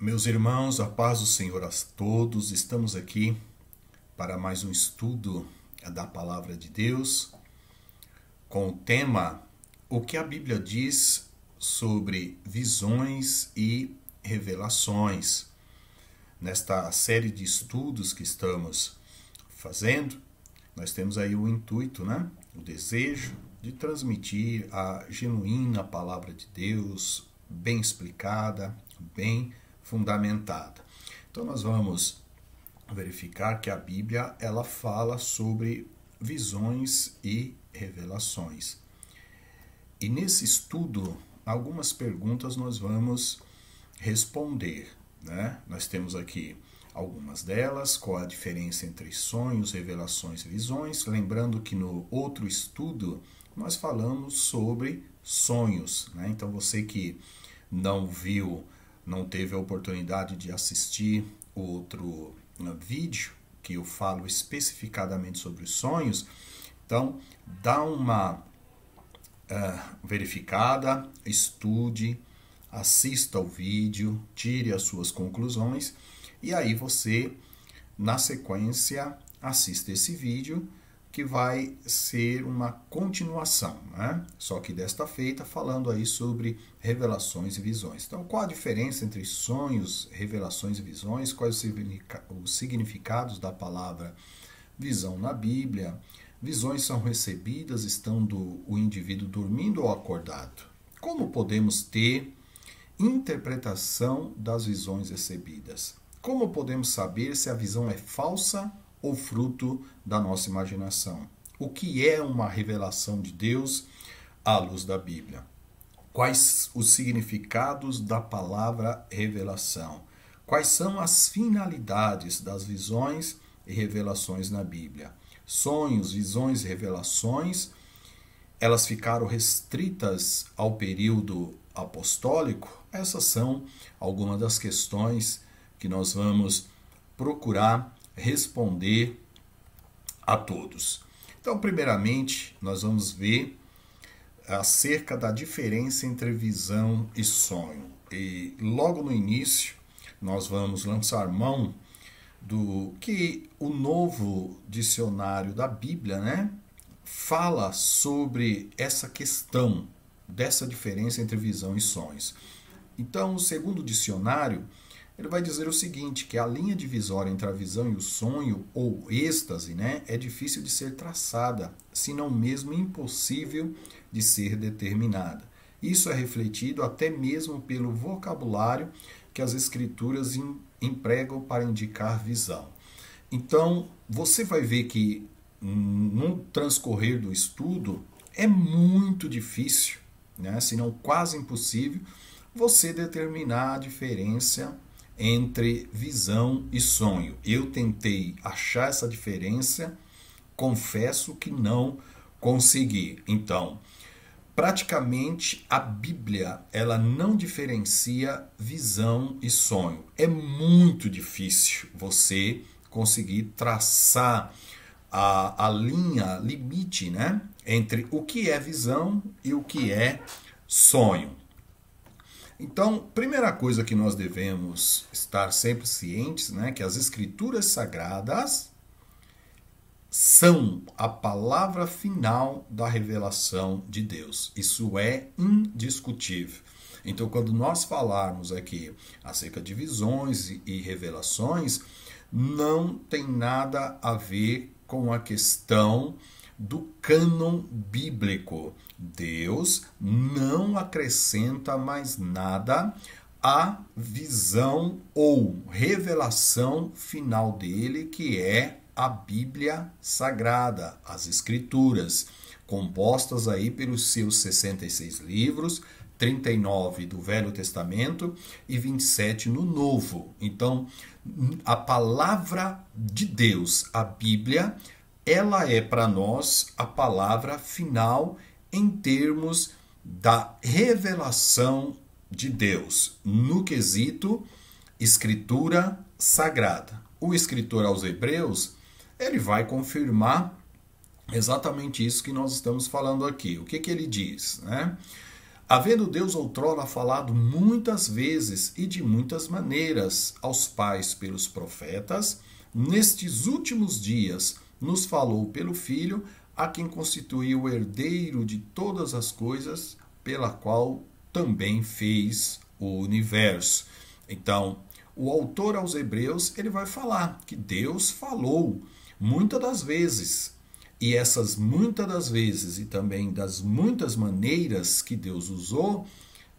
Meus irmãos, a paz do Senhor a todos, estamos aqui para mais um estudo da Palavra de Deus com o tema O que a Bíblia diz sobre visões e revelações. Nesta série de estudos que estamos fazendo, nós temos aí o intuito, o desejo de transmitir a genuína Palavra de Deus, bem explicada, bem fundamentada. Então nós vamos verificar que a Bíblia ela fala sobre visões e revelações. E nesse estudo, algumas perguntas nós vamos responder, Nós temos aqui algumas delas, qual a diferença entre sonhos, revelações e visões. Lembrando que no outro estudo nós falamos sobre sonhos, Então você que não viu, não teve a oportunidade de assistir o outro vídeo, que eu falo especificadamente sobre os sonhos, então dá uma verificada, estude, assista ao vídeo, tire as suas conclusões e aí você, na sequência, assista esse vídeo que vai ser uma continuação, Só que desta feita falando aí sobre revelações e visões. Então, qual a diferença entre sonhos, revelações e visões? Quais os significados da palavra visão na Bíblia? Visões são recebidas estando o indivíduo dormindo ou acordado? Como podemos ter interpretação das visões recebidas? Como podemos saber se a visão é falsa ou fruto da nossa imaginação? O que é uma revelação de Deus à luz da Bíblia? Quais os significados da palavra revelação? Quais são as finalidades das visões e revelações na Bíblia? Sonhos, visões e revelações, elas ficaram restritas ao período apostólico? Essas são algumas das questões que nós vamos procurar responder a todos. Então, primeiramente, nós vamos ver acerca da diferença entre visão e sonho. E logo no início, nós vamos lançar mão do que o novo dicionário da Bíblia, fala sobre essa questão dessa diferença entre visão e sonhos. Então, o segundo dicionário, ele vai dizer o seguinte, que a linha divisória entre a visão e o sonho, ou êxtase, é difícil de ser traçada, se não mesmo impossível de ser determinada. Isso é refletido até mesmo pelo vocabulário que as escrituras empregam para indicar visão. Então, você vai ver que no transcorrer do estudo é muito difícil, se não quase impossível, você determinar a diferença entre visão e sonho. Eu tentei achar essa diferença, confesso que não consegui. Então, praticamente a Bíblia, ela não diferencia visão e sonho. É muito difícil você conseguir traçar a linha limite, entre o que é visão e o que é sonho. Então, primeira coisa que nós devemos estar sempre cientes, que as escrituras sagradas são a palavra final da revelação de Deus. Isso é indiscutível. Então, quando nós falarmos aqui acerca de visões e revelações, não tem nada a ver com a questão do cânon bíblico. Deus não acrescenta mais nada à visão ou revelação final dele, que é a Bíblia Sagrada, as Escrituras, compostas aí pelos seus 66 livros, 39 do Velho Testamento e 27 no Novo. Então, a palavra de Deus, a Bíblia, ela é para nós a palavra final em termos da revelação de Deus, no quesito Escritura Sagrada. O escritor aos Hebreus, ele vai confirmar exatamente isso que nós estamos falando aqui. O que ele diz? Havendo Deus outrora falado muitas vezes e de muitas maneiras aos pais pelos profetas, nestes últimos dias nos falou pelo Filho, a quem constituiu o herdeiro de todas as coisas, pela qual também fez o universo. Então, o autor aos Hebreus, ele vai falar que Deus falou muitas das vezes. E essas muitas das vezes e também das muitas maneiras que Deus usou,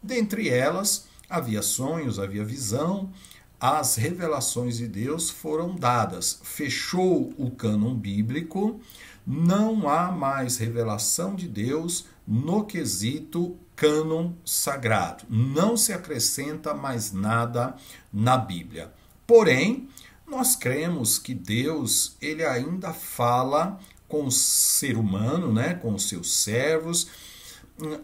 dentre elas havia sonhos, havia visão, as revelações de Deus foram dadas. Fechou o cânon bíblico, não há mais revelação de Deus no quesito cânon sagrado. Não se acrescenta mais nada na Bíblia. Porém, nós cremos que Deus, ele ainda fala com o ser humano, né, com os seus servos,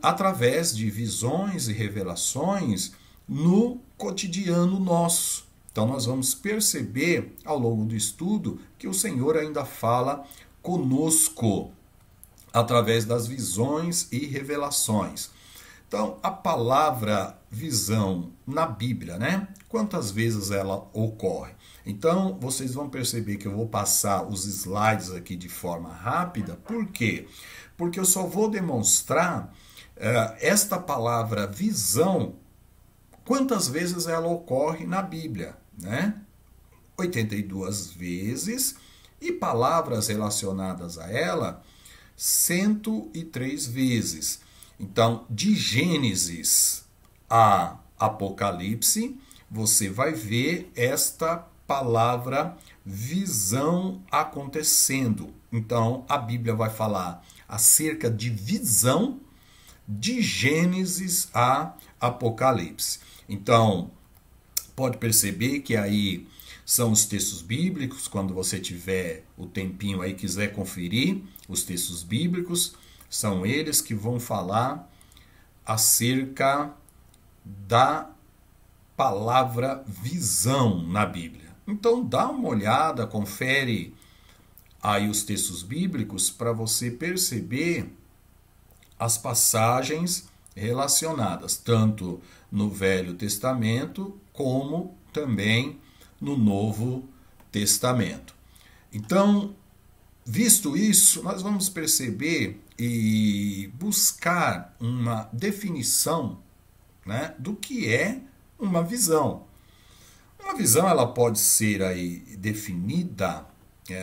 através de visões e revelações no cotidiano nosso. Então nós vamos perceber ao longo do estudo que o Senhor ainda fala conosco através das visões e revelações. Então a palavra visão na Bíblia, né? Quantas vezes ela ocorre? Então, vocês vão perceber que eu vou passar os slides aqui de forma rápida. Por quê? Porque eu só vou demonstrar esta palavra visão, quantas vezes ela ocorre na Bíblia, né? 82 vezes, e palavras relacionadas a ela, 103 vezes. Então, de Gênesis a Apocalipse, você vai ver esta palavra visão acontecendo. Então, a Bíblia vai falar acerca de visão de Gênesis a Apocalipse. Então, pode perceber que aí são os textos bíblicos, quando você tiver o tempinho aí, quiser conferir os textos bíblicos, são eles que vão falar acerca da palavra visão na Bíblia. Então dá uma olhada, confere aí os textos bíblicos para você perceber as passagens relacionadas, tanto no Velho Testamento como também no Novo Testamento. Então, visto isso, nós vamos perceber e buscar uma definição, né, do que é uma visão. Uma visão ela pode ser aí definida,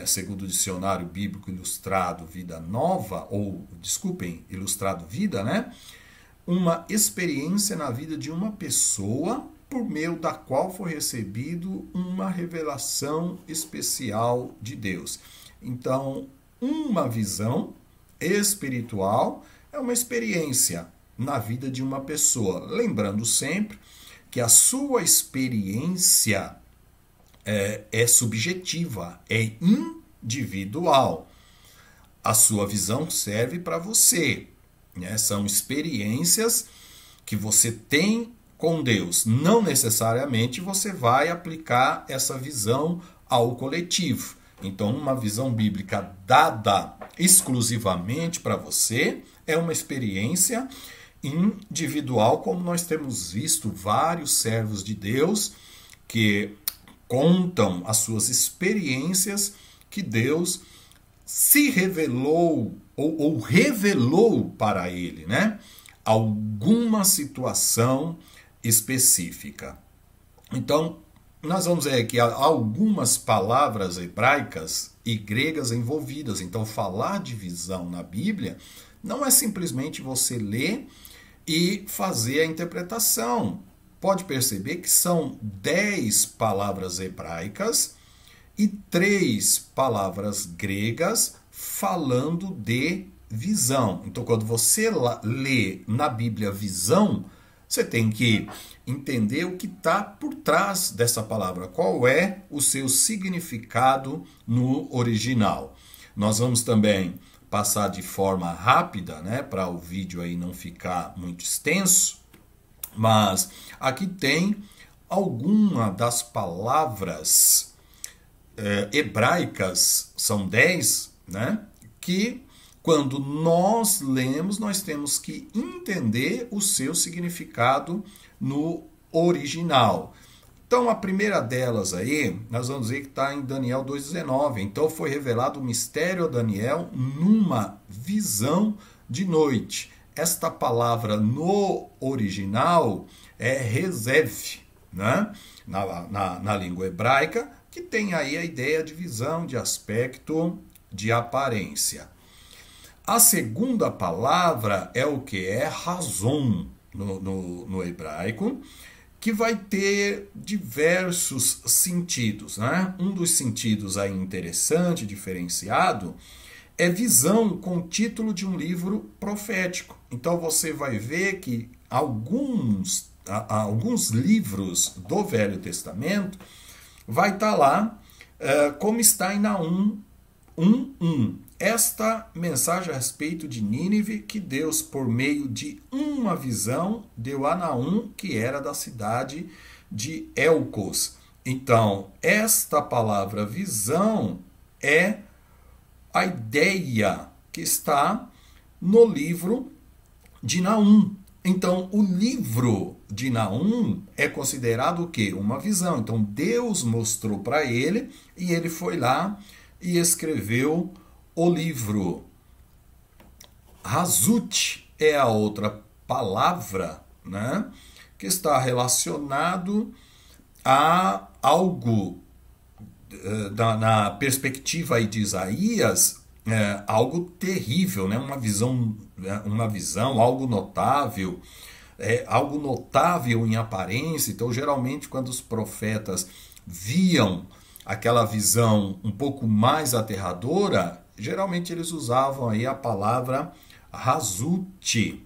segundo o dicionário bíblico ilustrado Vida Nova, ilustrado Vida, né? Uma experiência na vida de uma pessoa por meio da qual foi recebido uma revelação especial de Deus. Então, uma visão espiritual é uma experiência na vida de uma pessoa. Lembrando sempre que a sua experiência é subjetiva, é individual. A sua visão serve para você, né? São experiências que você tem com Deus. Não necessariamente você vai aplicar essa visão ao coletivo. Então, uma visão bíblica dada exclusivamente para você é uma experiência individual, como nós temos visto vários servos de Deus que contam as suas experiências que Deus se revelou ou revelou para ele, né? Alguma situação específica. Então, nós vamos ver aqui algumas palavras hebraicas e gregas envolvidas. Então, falar de visão na Bíblia não é simplesmente você ler e fazer a interpretação. Pode perceber que são 10 palavras hebraicas e 3 palavras gregas falando de visão. Então, quando você lê na Bíblia visão, você tem que entender o que está por trás dessa palavra, qual é o seu significado no original. Nós vamos também passar de forma rápida, né, para o vídeo aí não ficar muito extenso, mas aqui tem alguma das palavras hebraicas, são 10, né, que quando nós lemos, nós temos que entender o seu significado no original. Então, a primeira delas aí, nós vamos ver que está em Daniel 2,19. Então, foi revelado o mistério a Daniel numa visão de noite. Esta palavra no original é rezev, né? Na língua hebraica, que tem aí a ideia de visão, de aspecto, de aparência. A segunda palavra é o que? É razon no hebraico, que vai ter diversos sentidos, né? Um dos sentidos aí interessante, diferenciado, é visão com o título de um livro profético. Então você vai ver que alguns livros do Velho Testamento vai estar lá, como está em Naum 1:1. Esta mensagem a respeito de Nínive, que Deus, por meio de uma visão, deu a Naum, que era da cidade de Elcos. Então, esta palavra visão é a ideia que está no livro de Naum. Então, o livro de Naum é considerado o quê? Uma visão. Então, Deus mostrou para ele e ele foi lá e escreveu o livro. Hazut é a outra palavra, né, que está relacionado a algo, na perspectiva aí de Isaías, algo terrível, né, uma visão, algo notável, algo notável em aparência. Então, geralmente, quando os profetas viam aquela visão um pouco mais aterradora, geralmente eles usavam aí a palavra Hazut.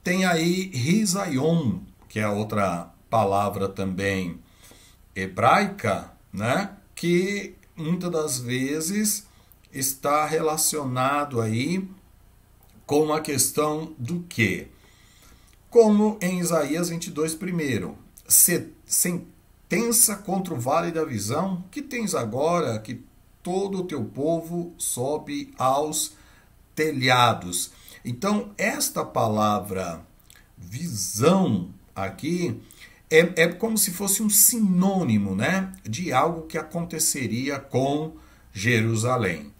Tem aí Risaion, que é outra palavra também hebraica, né, que muitas das vezes está relacionado aí com a questão do quê? Como em Isaías 22, primeiro, sentença contra o vale da visão, que tens agora que todo o teu povo sobe aos telhados. Então, esta palavra visão aqui é como se fosse um sinônimo, né, de algo que aconteceria com Jerusalém.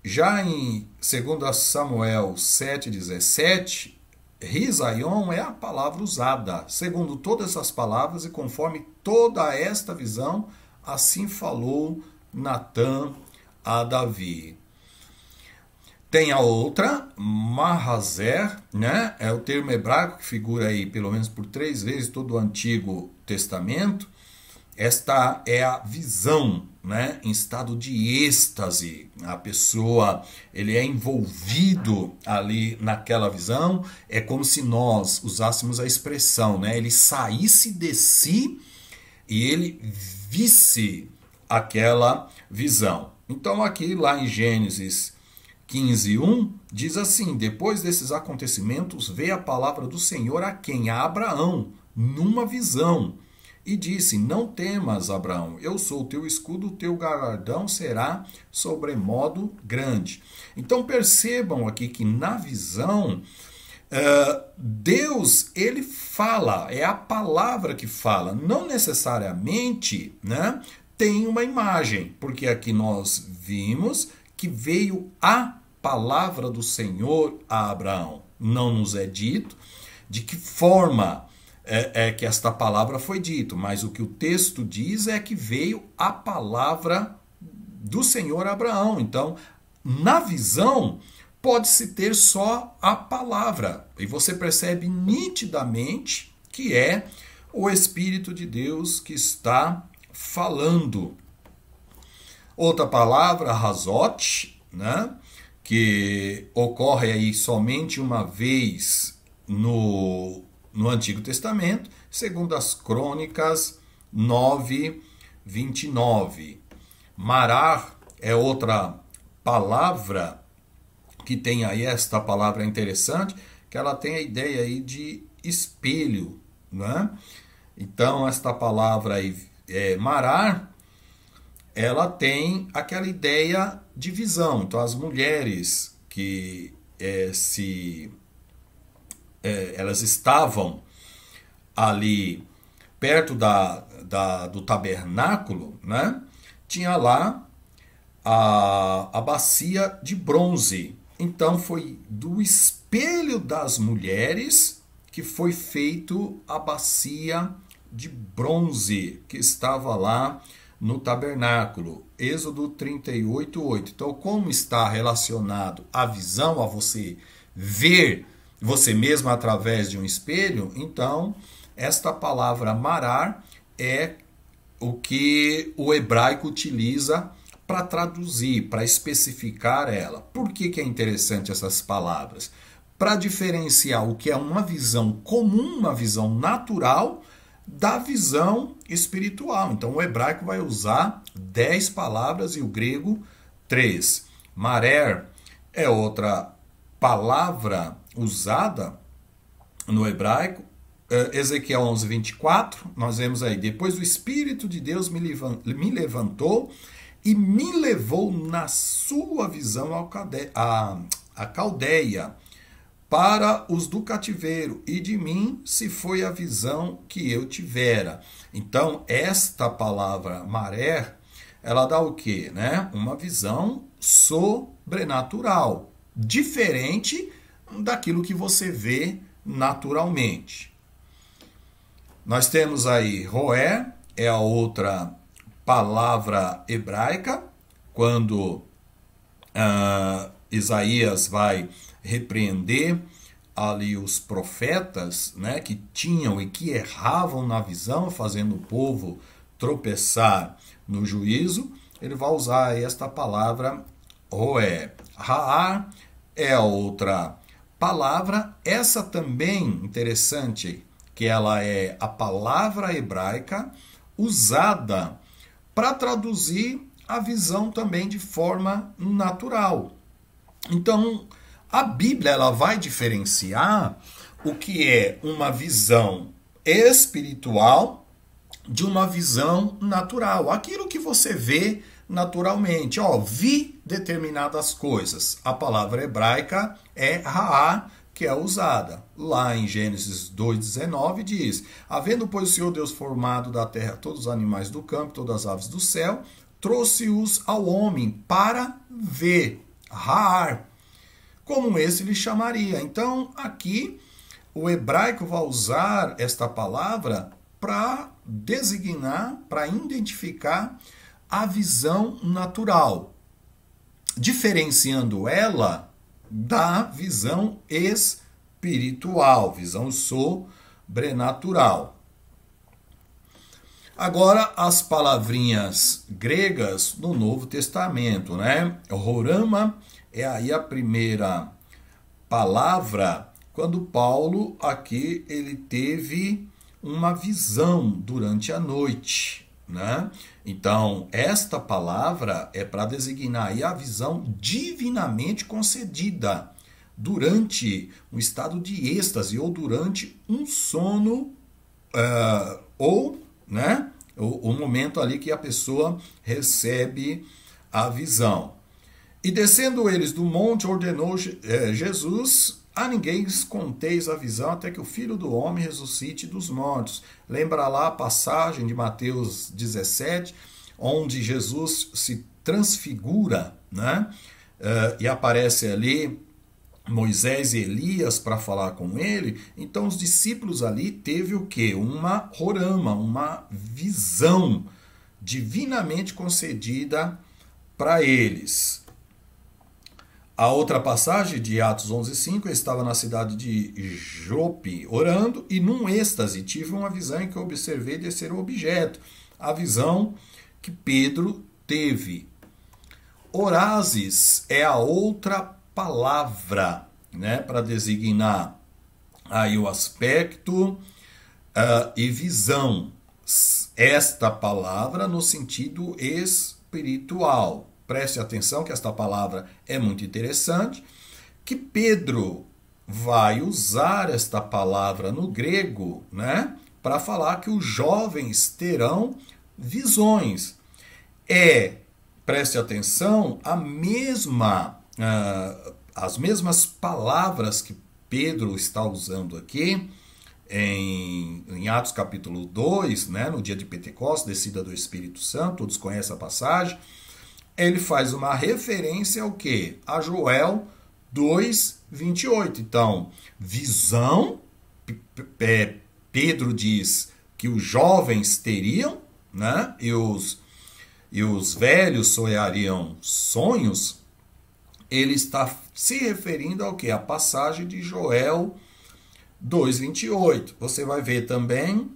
Já em 2 Samuel 7,17, Risaion é a palavra usada, segundo todas essas palavras e conforme toda esta visão, assim falou Natã a Davi. Tem a outra, Mahazer, né? É o termo hebraico que figura aí pelo menos por 3 vezes todo o Antigo Testamento. Esta é a visão, né, em estado de êxtase. A pessoa, ele é envolvido ali naquela visão. É como se nós usássemos a expressão, né, ele saísse de si e ele visse aquela visão. Então aqui lá em Gênesis 15:1 diz assim: depois desses acontecimentos veio a palavra do Senhor a quem? A Abraão, numa visão. E disse: não temas, Abraão, eu sou o teu escudo, o teu galardão será sobremodo grande. Então percebam aqui que na visão, Deus, ele fala, é a palavra que fala, não necessariamente, né, tem uma imagem, porque aqui nós vimos que veio a palavra do Senhor a Abraão. Não nos é dito de que forma que esta palavra foi dita, mas o que o texto diz é que veio a palavra do Senhor a Abraão. Então, na visão, pode-se ter só a palavra, e você percebe nitidamente que é o Espírito de Deus que está falando. Outra palavra, Hazot, né, que ocorre aí somente uma vez no Antigo Testamento, segundo as Crônicas 9:29. Marar é outra palavra que tem aí, esta palavra interessante, que ela tem a ideia aí de espelho, né? Então, esta palavra aí, marar, ela tem aquela ideia de visão. Então, as mulheres que elas estavam ali perto do tabernáculo, né? Tinha lá a bacia de bronze. Então foi do espelho das mulheres que foi feito a bacia de bronze que estava lá no tabernáculo. Êxodo 38:8. Então, como está relacionado a visão, a você ver você mesmo através de um espelho, então esta palavra marar é o que o hebraico utiliza para traduzir, para especificar ela. Por que é interessante essas palavras? Para diferenciar o que é uma visão comum, uma visão natural, da visão espiritual. Então o hebraico vai usar 10 palavras e o grego 3. Marer é outra palavra usada no hebraico. Ezequiel 11:24, nós vemos aí: depois o Espírito de Deus me levantou e me levou na sua visão a Caldeia, para os do cativeiro, e de mim se foi a visão que eu tivera. Então, esta palavra marer, ela dá o quê? Né? Uma visão sobrenatural, diferente daquilo que você vê naturalmente. Nós temos aí roé, é a outra palavra hebraica, quando Isaías vai repreender ali os profetas, né, que tinham e que erravam na visão, fazendo o povo tropeçar no juízo. Ele vai usar esta palavra roé. Raar é a outra palavra, essa também interessante, que ela é a palavra hebraica usada para traduzir a visão também de forma natural. Então, a Bíblia ela vai diferenciar o que é uma visão espiritual de uma visão natural. Aquilo que você vê naturalmente. Vi determinadas coisas. A palavra hebraica é raá, que é usada. Lá em Gênesis 2:19 diz: havendo, pois, o Senhor Deus formado da terra todos os animais do campo, todas as aves do céu, trouxe-os ao homem para ver. Raar. Como esse lhe chamaria. Então, aqui, o hebraico vai usar esta palavra para designar, para identificar a visão natural, diferenciando ela da visão espiritual, visão sobrenatural. Agora, as palavrinhas gregas no Novo Testamento, né? Rorama é aí a primeira palavra, quando Paulo aqui ele teve uma visão durante a noite, né? Então, esta palavra é para designar aí a visão divinamente concedida durante um estado de êxtase ou durante um sono né, o momento ali que a pessoa recebe a visão. E descendo eles do monte, ordenou Jesus: a ninguém conteis a visão até que o Filho do Homem ressuscite dos mortos. Lembra lá a passagem de Mateus 17, onde Jesus se transfigura, né? E aparece ali Moisés e Elias para falar com ele. Então os discípulos ali teve o quê? Uma rorama, uma visão divinamente concedida para eles. A outra passagem de Atos 11:5, eu estava na cidade de Jope orando e num êxtase tive uma visão em que eu observei descer o objeto. A visão que Pedro teve. Orazes é a outra palavra, né, para designar aí o aspecto e visão. Esta palavra no sentido espiritual. Preste atenção que esta palavra é muito interessante, que Pedro vai usar esta palavra no grego, né, para falar que os jovens terão visões. É preste atenção, as mesmas palavras que Pedro está usando aqui em Atos capítulo 2, né, no dia de Pentecostes, descida do Espírito Santo, todos conhecem a passagem, ele faz uma referência ao quê? A Joel 2:28. Então, visão, Pedro diz que os jovens teriam, né, e os velhos sonhariam sonhos. Ele está se referindo ao quê? A passagem de Joel 2:28. Você vai ver também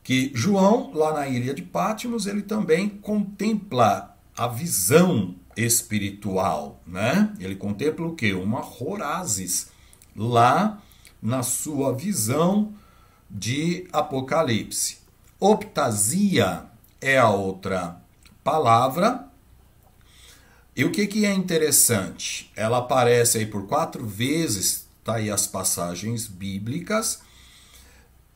que João, lá na ilha de Patmos, ele também contempla a visão espiritual, né? Ele contempla o quê? Uma horazes, lá na sua visão de Apocalipse. Optasia é a outra palavra. E o que é interessante? Ela aparece aí por 4 vezes, tá aí as passagens bíblicas,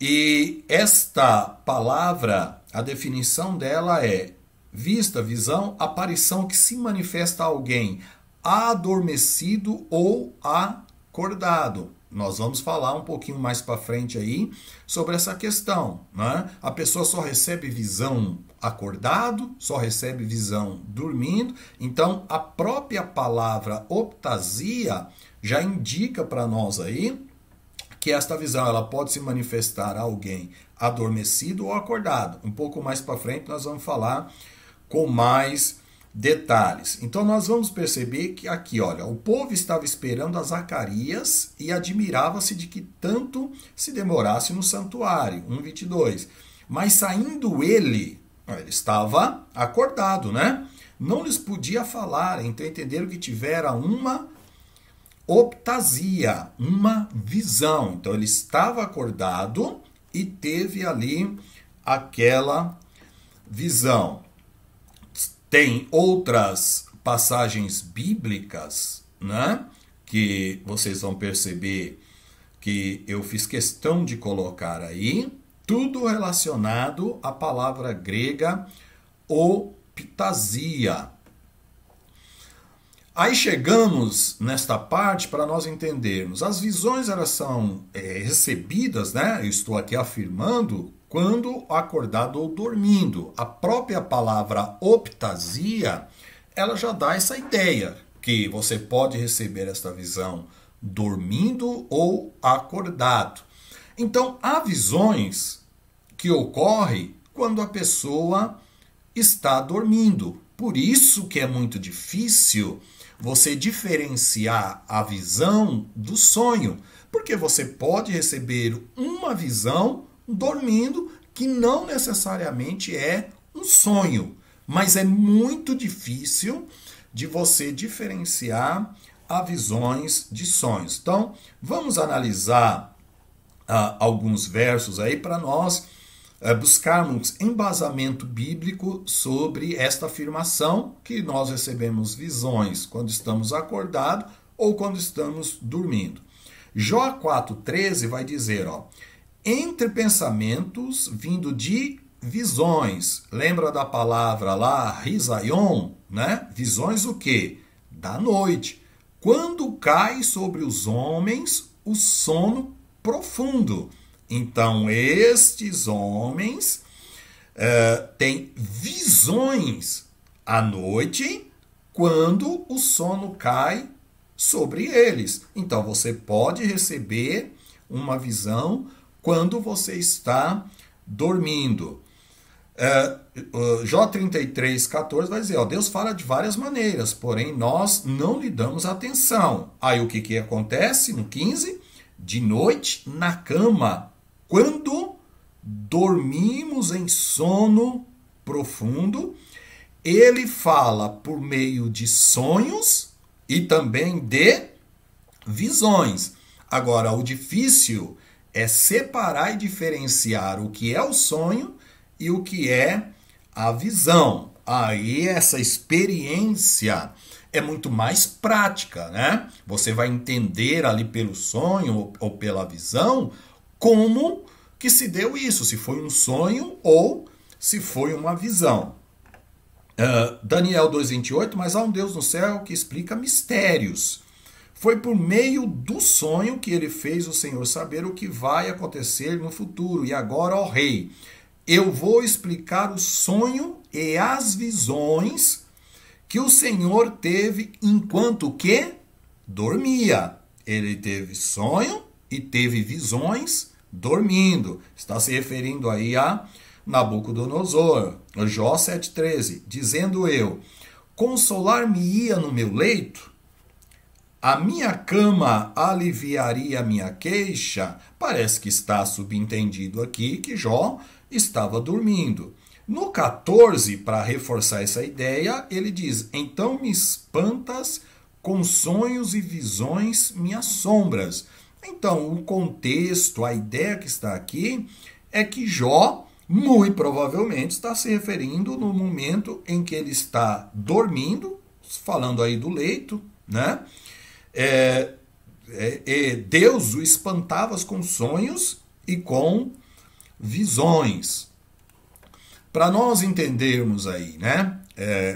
e esta palavra, a definição dela é vista, visão, aparição que se manifesta a alguém adormecido ou acordado. Nós vamos falar um pouquinho mais para frente aí sobre essa questão, né? A pessoa só recebe visão acordado, só recebe visão dormindo. Então, a própria palavra optasia já indica para nós aí que esta visão ela pode se manifestar a alguém adormecido ou acordado. Um pouco mais para frente nós vamos falar com mais detalhes. Então nós vamos perceber que aqui, olha, o povo estava esperando a Zacarias e admirava-se de que tanto se demorasse no santuário. 1:22. Mas saindo ele estava acordado, né? Não lhes podia falar, então entenderam que tivera uma optasia, uma visão. Então ele estava acordado e teve ali aquela visão. Tem outras passagens bíblicas, né, que vocês vão perceber que eu fiz questão de colocar aí, tudo relacionado à palavra grega optasia. Aí chegamos nesta parte para nós entendermos. As visões elas são recebidas, né? Eu estou aqui afirmando, quando acordado ou dormindo. A própria palavra optasia, ela já dá essa ideia, que você pode receber esta visão dormindo ou acordado. Então, há visões que ocorrem quando a pessoa está dormindo. Por isso que é muito difícil você diferenciar a visão do sonho, porque você pode receber uma visão dormindo que não necessariamente é um sonho, mas é muito difícil de você diferenciar as visões de sonhos. Então, vamos analisar alguns versos aí para nós buscarmos embasamento bíblico sobre esta afirmação que nós recebemos visões quando estamos acordados ou quando estamos dormindo. Jó 4:13 vai dizer, ó, entre pensamentos vindo de visões. Lembra da palavra lá, risaion, né? Visões o quê? Da noite. Quando cai sobre os homens o sono profundo. Então, estes homens têm visões à noite quando o sono cai sobre eles. Então, você pode receber uma visão quando você está dormindo. Jó 33:14 vai dizer, ó, Deus fala de várias maneiras, porém nós não lhe damos atenção. Aí o que acontece no 15? De noite, na cama, quando dormimos em sono profundo, ele fala por meio de sonhos e também de visões. Agora, o difícil é separar e diferenciar o que é o sonho e o que é a visão. Aí essa experiência é muito mais prática, né? Você vai entender ali pelo sonho ou pela visão como que se deu isso, se foi um sonho ou se foi uma visão. Daniel 2,28, mas há um Deus no céu que explica mistérios. Foi por meio do sonho que ele fez o Senhor saber o que vai acontecer no futuro. E agora, ó rei, eu vou explicar o sonho e as visões que o Senhor teve enquanto que dormia. Ele teve sonho e teve visões dormindo. Está se referindo aí a Nabucodonosor, Jó 7,13, dizendo eu, consolar-me-ia no meu leito, a minha cama aliviaria a minha queixa. Parece que está subentendido aqui que Jó estava dormindo. No 14, para reforçar essa ideia, ele diz, então me espantas com sonhos e visões minhas sombras. Então, o contexto, a ideia que está aqui é que Jó, muito provavelmente, está se referindo no momento em que ele está dormindo, falando aí do leito, né? Deus o espantava com sonhos e com visões. Para nós entendermos aí, né?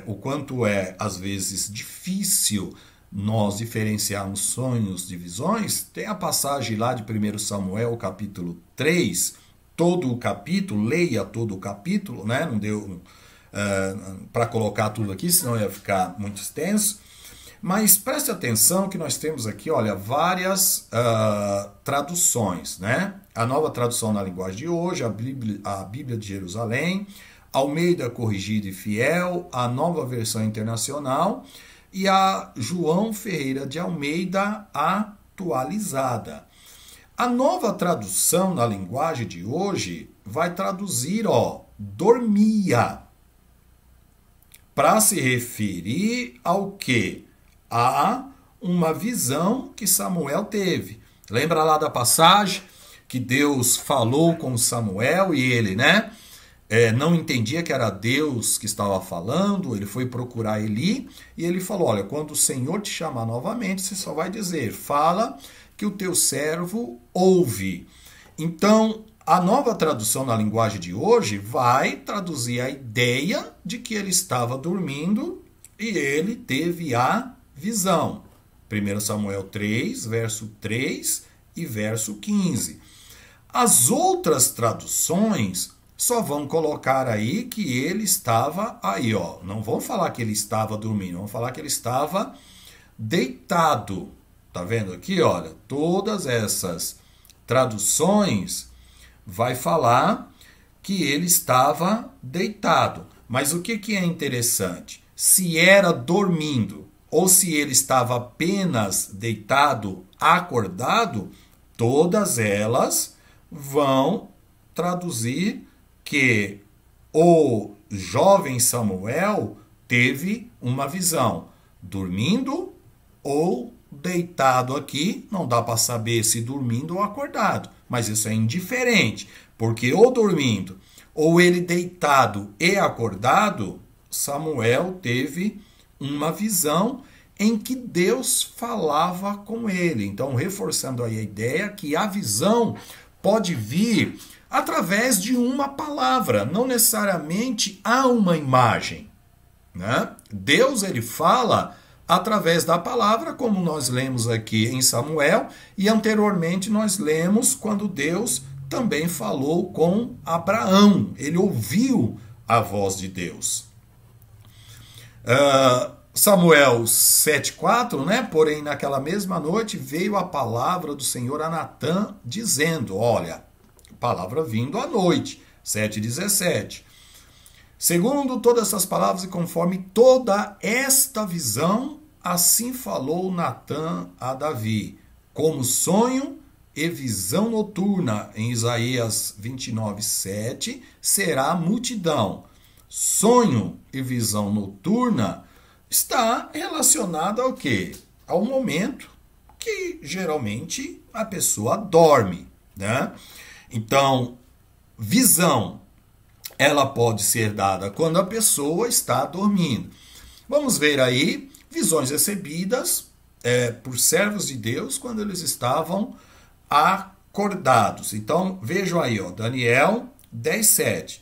O quanto é, às vezes, difícil nós diferenciarmos sonhos de visões, tem a passagem lá de 1 Samuel, capítulo 3, todo o capítulo, leia todo o capítulo, né? Não deu para colocar tudo aqui, senão ia ficar muito extenso. Mas preste atenção que nós temos aqui, olha, várias traduções, né? A nova tradução na linguagem de hoje, a Bíblia de Jerusalém, Almeida Corrigida e Fiel, a Nova Versão Internacional e a João Ferreira de Almeida Atualizada. A nova tradução na linguagem de hoje vai traduzir, dormia, para se referir ao quê? A uma visão que Samuel teve. Lembra lá da passagem que Deus falou com Samuel e ele, né? Não entendia que era Deus que estava falando, ele foi procurar Eli e ele falou, olha, quando o Senhor te chamar novamente, você só vai dizer, fala que o teu servo ouve. Então, a nova tradução na linguagem de hoje vai traduzir a ideia de que ele estava dormindo e ele teve a visão. 1 Samuel 3, verso 3 e verso 15. As outras traduções só vão colocar aí que ele estava aí, Não vão falar que ele estava dormindo, vão falar que ele estava deitado. Tá vendo aqui, olha? Todas essas traduções vai falar que ele estava deitado. Mas o que é interessante? Se era dormindo ou se ele estava apenas deitado, acordado, todas elas vão traduzir que o jovem Samuel teve uma visão, dormindo ou deitado aqui, não dá para saber se dormindo ou acordado, mas isso é indiferente, porque ou dormindo ou ele deitado e acordado, Samuel teve uma visão em que Deus falava com ele. Então, reforçando aí a ideia que a visão pode vir através de uma palavra, não necessariamente há uma imagem, né? Deus, ele fala através da palavra, como nós lemos aqui em Samuel, e anteriormente nós lemos quando Deus também falou com Abraão. Ele ouviu a voz de Deus. Samuel 7,4, né? Porém, naquela mesma noite veio a palavra do Senhor a Natã, dizendo, olha, palavra vindo à noite, 7,17. Segundo todas essas palavras e conforme toda esta visão, assim falou Natã a Davi, como sonho e visão noturna, em Isaías 29,7, será a multidão. Sonho e visão noturna está relacionado ao quê? Ao momento que geralmente a pessoa dorme, né? Então, visão, ela pode ser dada quando a pessoa está dormindo. Vamos ver aí visões recebidas por servos de Deus quando eles estavam acordados. Então, vejam aí, Daniel 10,7.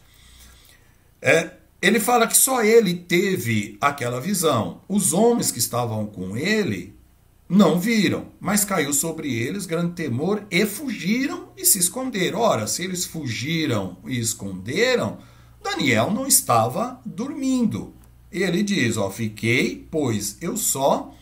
ele fala que só ele teve aquela visão. Os homens que estavam com ele não viram, mas caiu sobre eles grande temor e fugiram e se esconderam. Ora, se eles fugiram e esconderam, Daniel não estava dormindo. Ele diz, ó, fiquei, pois eu só,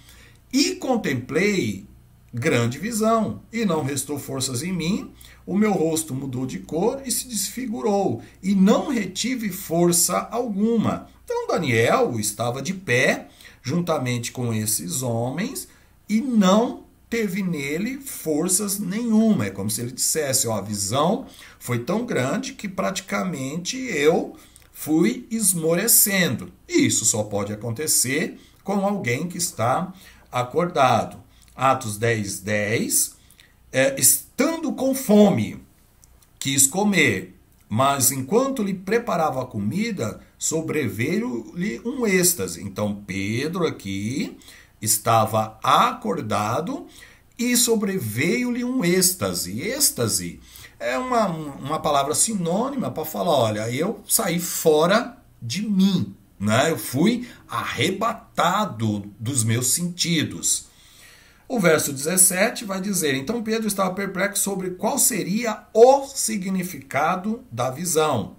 e contemplei grande visão, e não restou forças em mim, o meu rosto mudou de cor e se desfigurou, e não retive força alguma. Então Daniel estava de pé, juntamente com esses homens, e não teve nele forças nenhuma. É como se ele dissesse, ó, a visão foi tão grande que praticamente eu fui esmorecendo. E isso só pode acontecer com alguém que está acordado. Atos 10:10, estando com fome, quis comer, mas enquanto lhe preparava a comida, sobreveio-lhe um êxtase. Então Pedro aqui estava acordado e sobreveio-lhe um êxtase. Êxtase é uma palavra sinônima para falar, olha, eu saí fora de mim, né? Eu fui arrebatado dos meus sentidos. O verso 17 vai dizer, então Pedro estava perplexo sobre qual seria o significado da visão.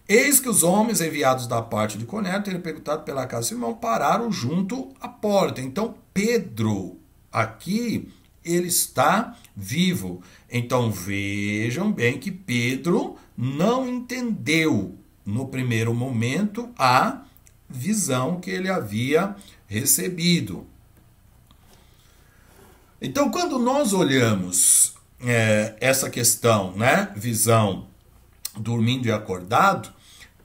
Eis que os homens enviados da parte de Cornélio, tendo perguntado pela casa do seu irmão, pararam junto à porta. Então Pedro, aqui, ele está vivo. Então vejam bem que Pedro não entendeu no primeiro momento a visão que ele havia recebido. Então, quando nós olhamos essa questão, né, visão, dormindo e acordado,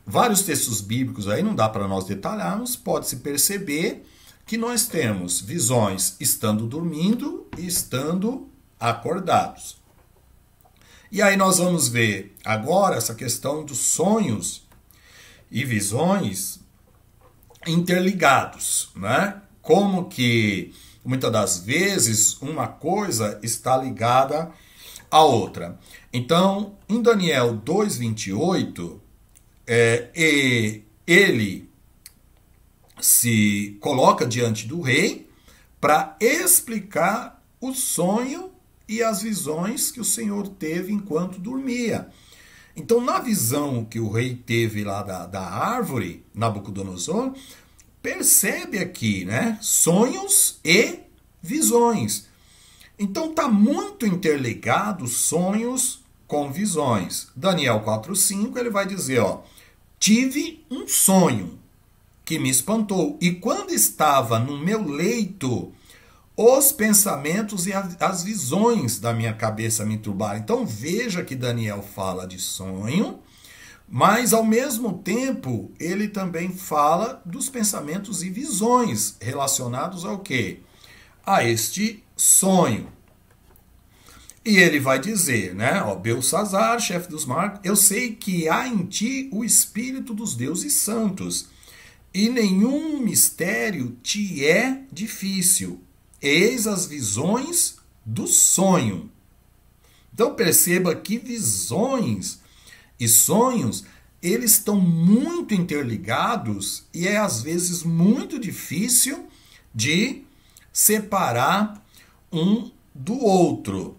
vários textos bíblicos aí, não dá para nós detalharmos, pode-se perceber que nós temos visões estando dormindo e estando acordados. E aí nós vamos ver agora essa questão dos sonhos e visões interligados, né? Como que muitas das vezes uma coisa está ligada à outra. Então, em Daniel 2:28, ele se coloca diante do rei para explicar o sonho e as visões que o Senhor teve enquanto dormia. Então, na visão que o rei teve lá da árvore, Nabucodonosor, percebe aqui, né, sonhos e visões. Então, está muito interligado sonhos com visões. Daniel 4:5, ele vai dizer, ó, tive um sonho que me espantou, e quando estava no meu leito, os pensamentos e as visões da minha cabeça me turbaram. Então veja que Daniel fala de sonho, mas ao mesmo tempo ele também fala dos pensamentos e visões relacionados ao quê? A este sonho. E ele vai dizer, né, ó, Belsassar, chefe dos magos, eu sei que há em ti o espírito dos deuses santos, e nenhum mistério te é difícil. Eis as visões do sonho. Então perceba que visões e sonhos, eles estão muito interligados e é às vezes muito difícil de separar um do outro.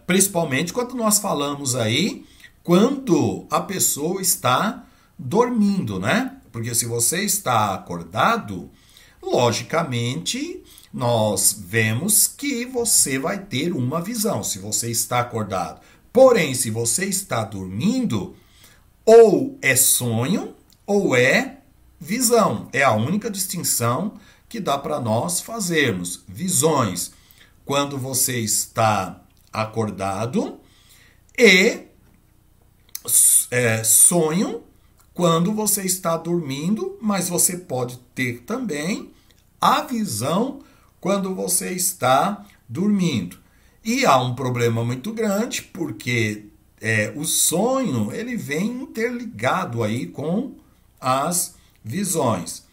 Principalmente quando nós falamos aí, quando a pessoa está dormindo, né? Porque se você está acordado, logicamente, nós vemos que você vai ter uma visão, se você está acordado. Porém, se você está dormindo, ou é sonho, ou é visão. É a única distinção que dá para nós fazermos. Visões, quando você está acordado, e sonho, quando você está dormindo, mas você pode ter também a visão quando você está dormindo. E há um problema muito grande, porque o sonho ele vem interligado aí com as visões.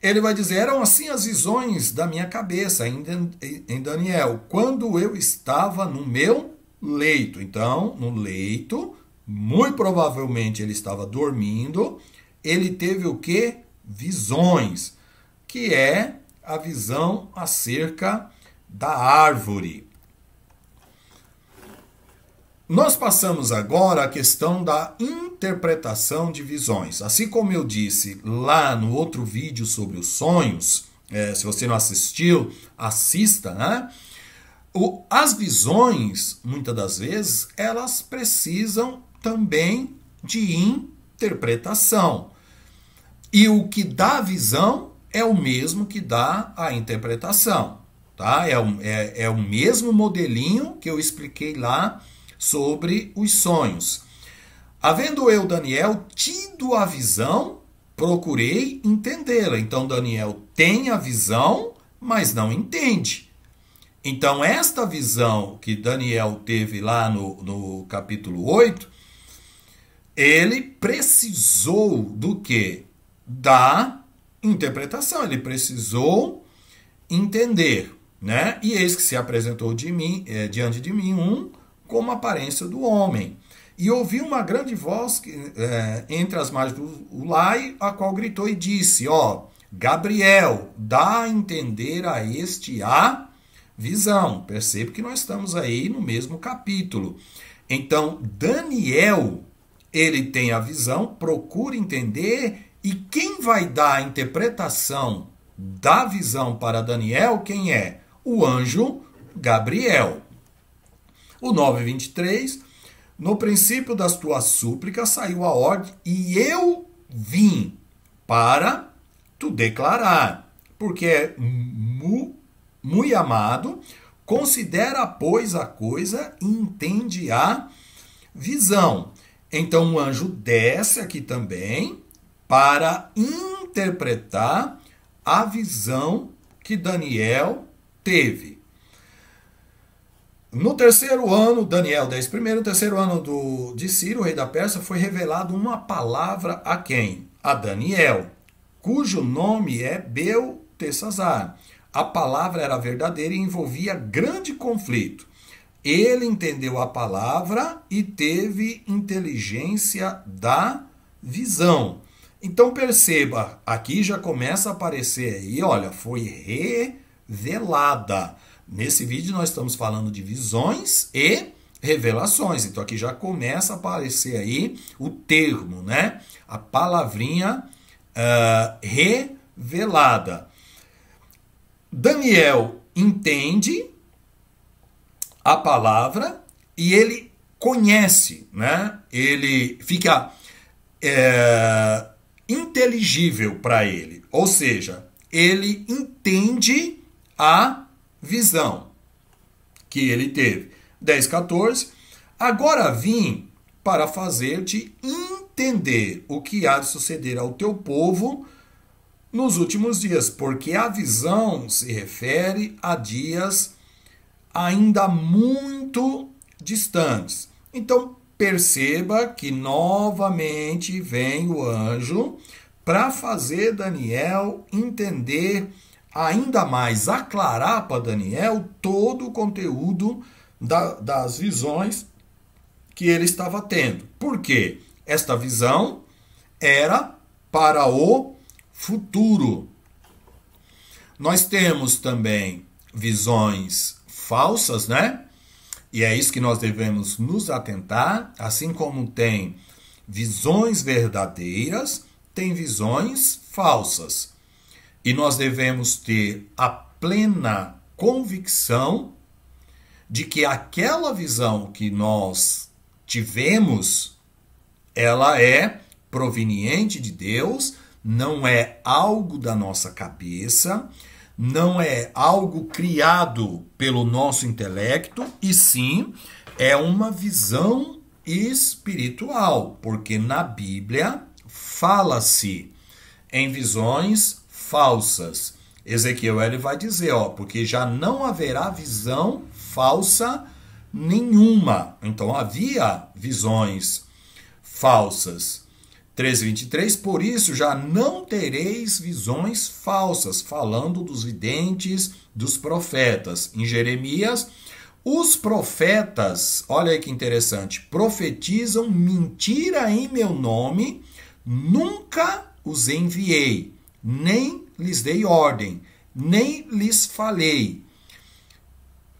Ele vai dizer, eram assim as visões da minha cabeça, em Daniel, quando eu estava no meu leito. Então, no leito, muito provavelmente ele estava dormindo, ele teve o quê? Visões, que é a visão acerca da árvore. Nós passamos agora à questão da interpretação de visões. Assim como eu disse lá no outro vídeo sobre os sonhos, se você não assistiu, assista, né? As visões, muitas das vezes, elas precisam também de interpretação. E o que dá a visão é o mesmo que dá a interpretação. Tá? É o mesmo modelinho que eu expliquei lá sobre os sonhos. Havendo eu, Daniel, tido a visão, procurei entendê-la. Então, Daniel tem a visão, mas não entende. Então, esta visão que Daniel teve lá no capítulo 8, ele precisou do quê? Da interpretação. Ele precisou entender, né? E eis que se apresentou diante de mim como a aparência do homem. E ouvi uma grande voz entre as margens do Ulai, a qual gritou e disse, Gabriel, dá a entender a este a visão. Percebe que nós estamos aí no mesmo capítulo. Então, Daniel, ele tem a visão, procura entender, e quem vai dar a interpretação da visão para Daniel, quem é? O anjo Gabriel. O 9:23, no princípio das tuas súplicas saiu a ordem, e eu vim para tu declarar, porque é muito amado, considera, pois, a coisa e entende a visão. Então o anjo desce aqui também para interpretar a visão que Daniel teve. No terceiro ano, Daniel 10:1, no terceiro ano de Ciro, rei da Pérsia, foi revelado uma palavra a quem? A Daniel, cujo nome é Beltesazar. A palavra era verdadeira e envolvia grande conflito. Ele entendeu a palavra e teve inteligência da visão. Então perceba, aqui já começa a aparecer aí, olha, foi revelada. Nesse vídeo nós estamos falando de visões e revelações. Então aqui já começa a aparecer aí o termo, né? A palavrinha revelada. Daniel entende a palavra e ele conhece, né? Ele fica inteligível para ele. Ou seja, ele entende a visão que ele teve. 10:14. Agora vim para fazer-te entender o que há de suceder ao teu povo nos últimos dias, porque a visão se refere a dias ainda muito distantes. Então, perceba que novamente vem o anjo para fazer Daniel entender ainda mais, aclarar para Daniel todo o conteúdo das visões que ele estava tendo. Por quê? Esta visão era para o futuro. Nós temos também visões falsas, né? E é isso que nós devemos nos atentar, assim como tem visões verdadeiras, tem visões falsas. E nós devemos ter a plena convicção de que aquela visão que nós tivemos, ela é proveniente de Deus, não é algo da nossa cabeça, não é algo criado pelo nosso intelecto, e sim é uma visão espiritual, porque na Bíblia fala-se em visões falsas. Ezequiel ele vai dizer, porque já não haverá visão falsa nenhuma. Então havia visões falsas. 13:23, por isso já não tereis visões falsas, falando dos videntes, dos profetas. Em Jeremias, os profetas, olha aí que interessante, profetizam mentira em meu nome, nunca os enviei, nem lhes dei ordem, nem lhes falei.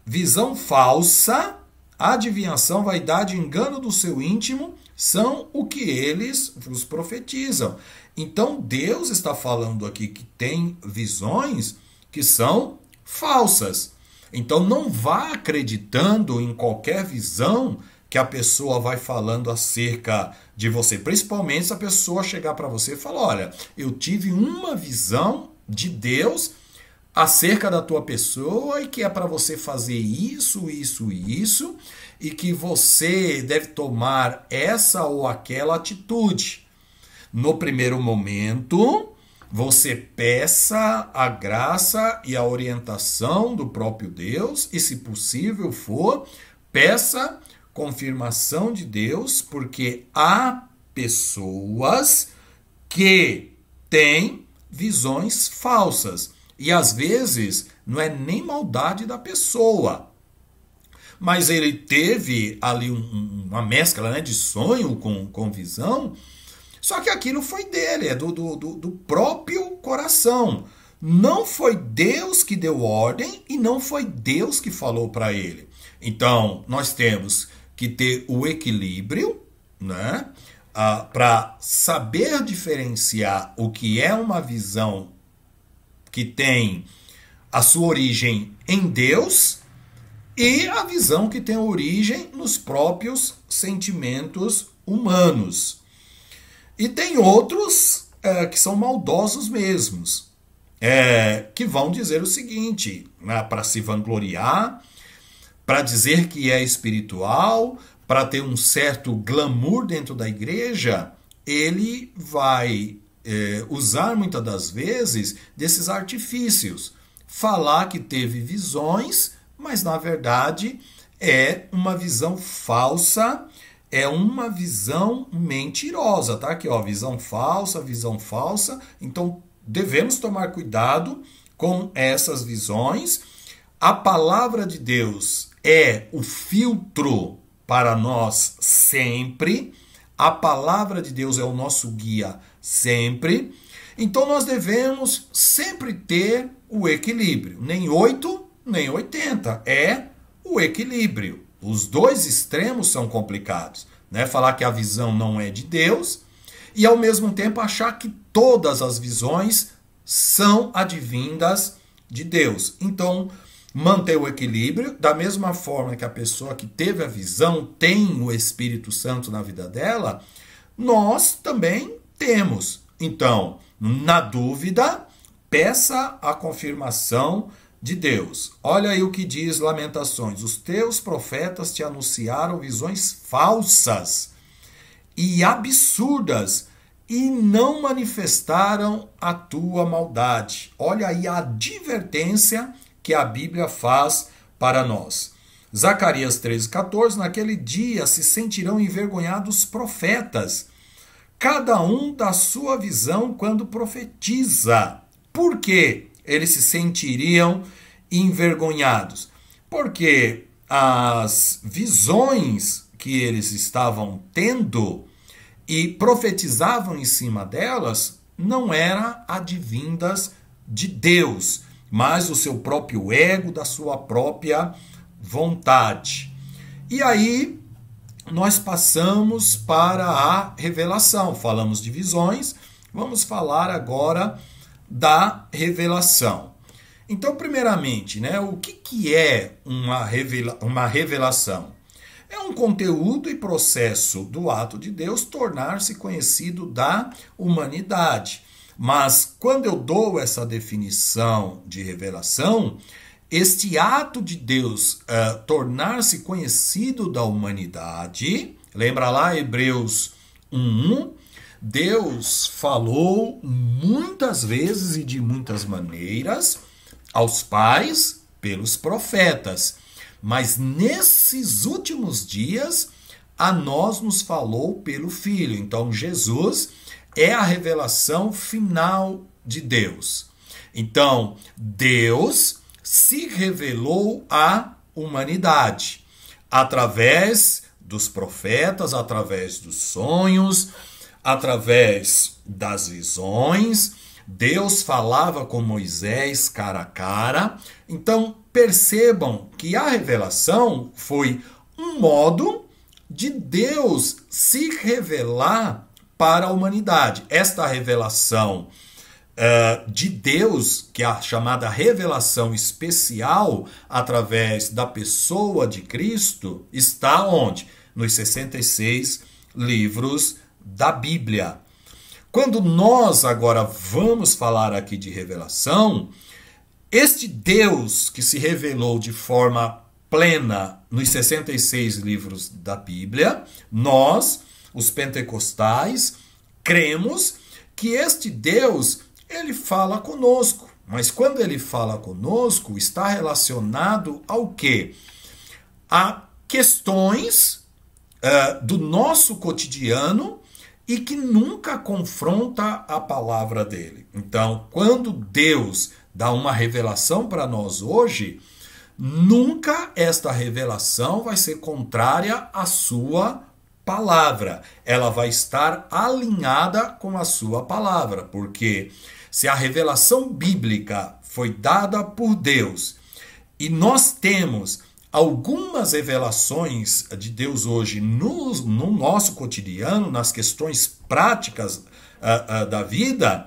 Visão falsa, adivinhação, vaidade, engano do seu íntimo, são o que eles vos profetizam. Então Deus está falando aqui que tem visões que são falsas. Então não vá acreditando em qualquer visão que a pessoa vai falando acerca de você. Principalmente se a pessoa chegar para você e falar, olha, eu tive uma visão de Deus acerca da tua pessoa e que é para você fazer isso, isso e isso, e que você deve tomar essa ou aquela atitude. No primeiro momento, você peça a graça e a orientação do próprio Deus e, se possível for, peça confirmação de Deus, porque há pessoas que têm visões falsas. E às vezes não é nem maldade da pessoa, mas ele teve ali uma mescla, né, de sonho com visão, só que aquilo foi dele, é do próprio coração. Não foi Deus que deu ordem e não foi Deus que falou para ele. Então, nós temos que ter o equilíbrio, né, para saber diferenciar o que é uma visão que tem a sua origem em Deus e a visão que tem origem nos próprios sentimentos humanos. E tem outros que são maldosos mesmos, que vão dizer o seguinte, né, para se vangloriar, para dizer que é espiritual, para ter um certo glamour dentro da igreja, ele vai usar muitas das vezes desses artifícios. Falar que teve visões, mas na verdade é uma visão falsa, é uma visão mentirosa, tá? Aqui, ó, visão falsa, visão falsa. Então devemos tomar cuidado com essas visões. A palavra de Deus é o filtro para nós sempre. A palavra de Deus é o nosso guia sempre. Então nós devemos sempre ter o equilíbrio. Nem 8, nem 80. É o equilíbrio. Os dois extremos são complicados, né? Falar que a visão não é de Deus e ao mesmo tempo achar que todas as visões são advindas de Deus. Então, manter o equilíbrio, da mesma forma que a pessoa que teve a visão tem o Espírito Santo na vida dela, nós também temos. Então, na dúvida, peça a confirmação de Deus. Olha aí o que diz Lamentações. Os teus profetas te anunciaram visões falsas e absurdas e não manifestaram a tua maldade. Olha aí a advertência que a Bíblia faz para nós. Zacarias 13,14, naquele dia se sentirão envergonhados profetas, cada um da sua visão quando profetiza. Por quê? Eles se sentiriam envergonhados? Porque as visões que eles estavam tendo e profetizavam em cima delas não eram advindas de Deus, mas do seu próprio ego, da sua própria vontade. E aí nós passamos para a revelação. Falamos de visões, vamos falar agora da revelação. Então, primeiramente, né, o que é uma revelação? É um conteúdo e processo do ato de Deus tornar-se conhecido da humanidade. Mas quando eu dou essa definição de revelação, este ato de Deus tornar-se conhecido da humanidade, lembra lá Hebreus 1:1, Deus falou muitas vezes e de muitas maneiras aos pais pelos profetas, mas nesses últimos dias a nós nos falou pelo Filho. Então Jesus é a revelação final de Deus. Então Deus se revelou à humanidade através dos profetas, através dos sonhos, através das visões. Deus falava com Moisés cara a cara. Então, percebam que a revelação foi um modo de Deus se revelar para a humanidade. Esta revelação de Deus, que é a chamada revelação especial através da pessoa de Cristo, está onde? Nos 66 livros da Bíblia. Quando nós agora vamos falar aqui de revelação, este Deus que se revelou de forma plena nos 66 livros da Bíblia, nós, os pentecostais, cremos que este Deus, ele fala conosco. Mas quando ele fala conosco, está relacionado ao quê? A questões do nosso cotidiano e que nunca confronta a palavra dele. Então, quando Deus dá uma revelação para nós hoje, nunca esta revelação vai ser contrária à sua palavra. Ela vai estar alinhada com a sua palavra, porque se a revelação bíblica foi dada por Deus e nós temos algumas revelações de Deus hoje no nosso cotidiano, nas questões práticas da vida,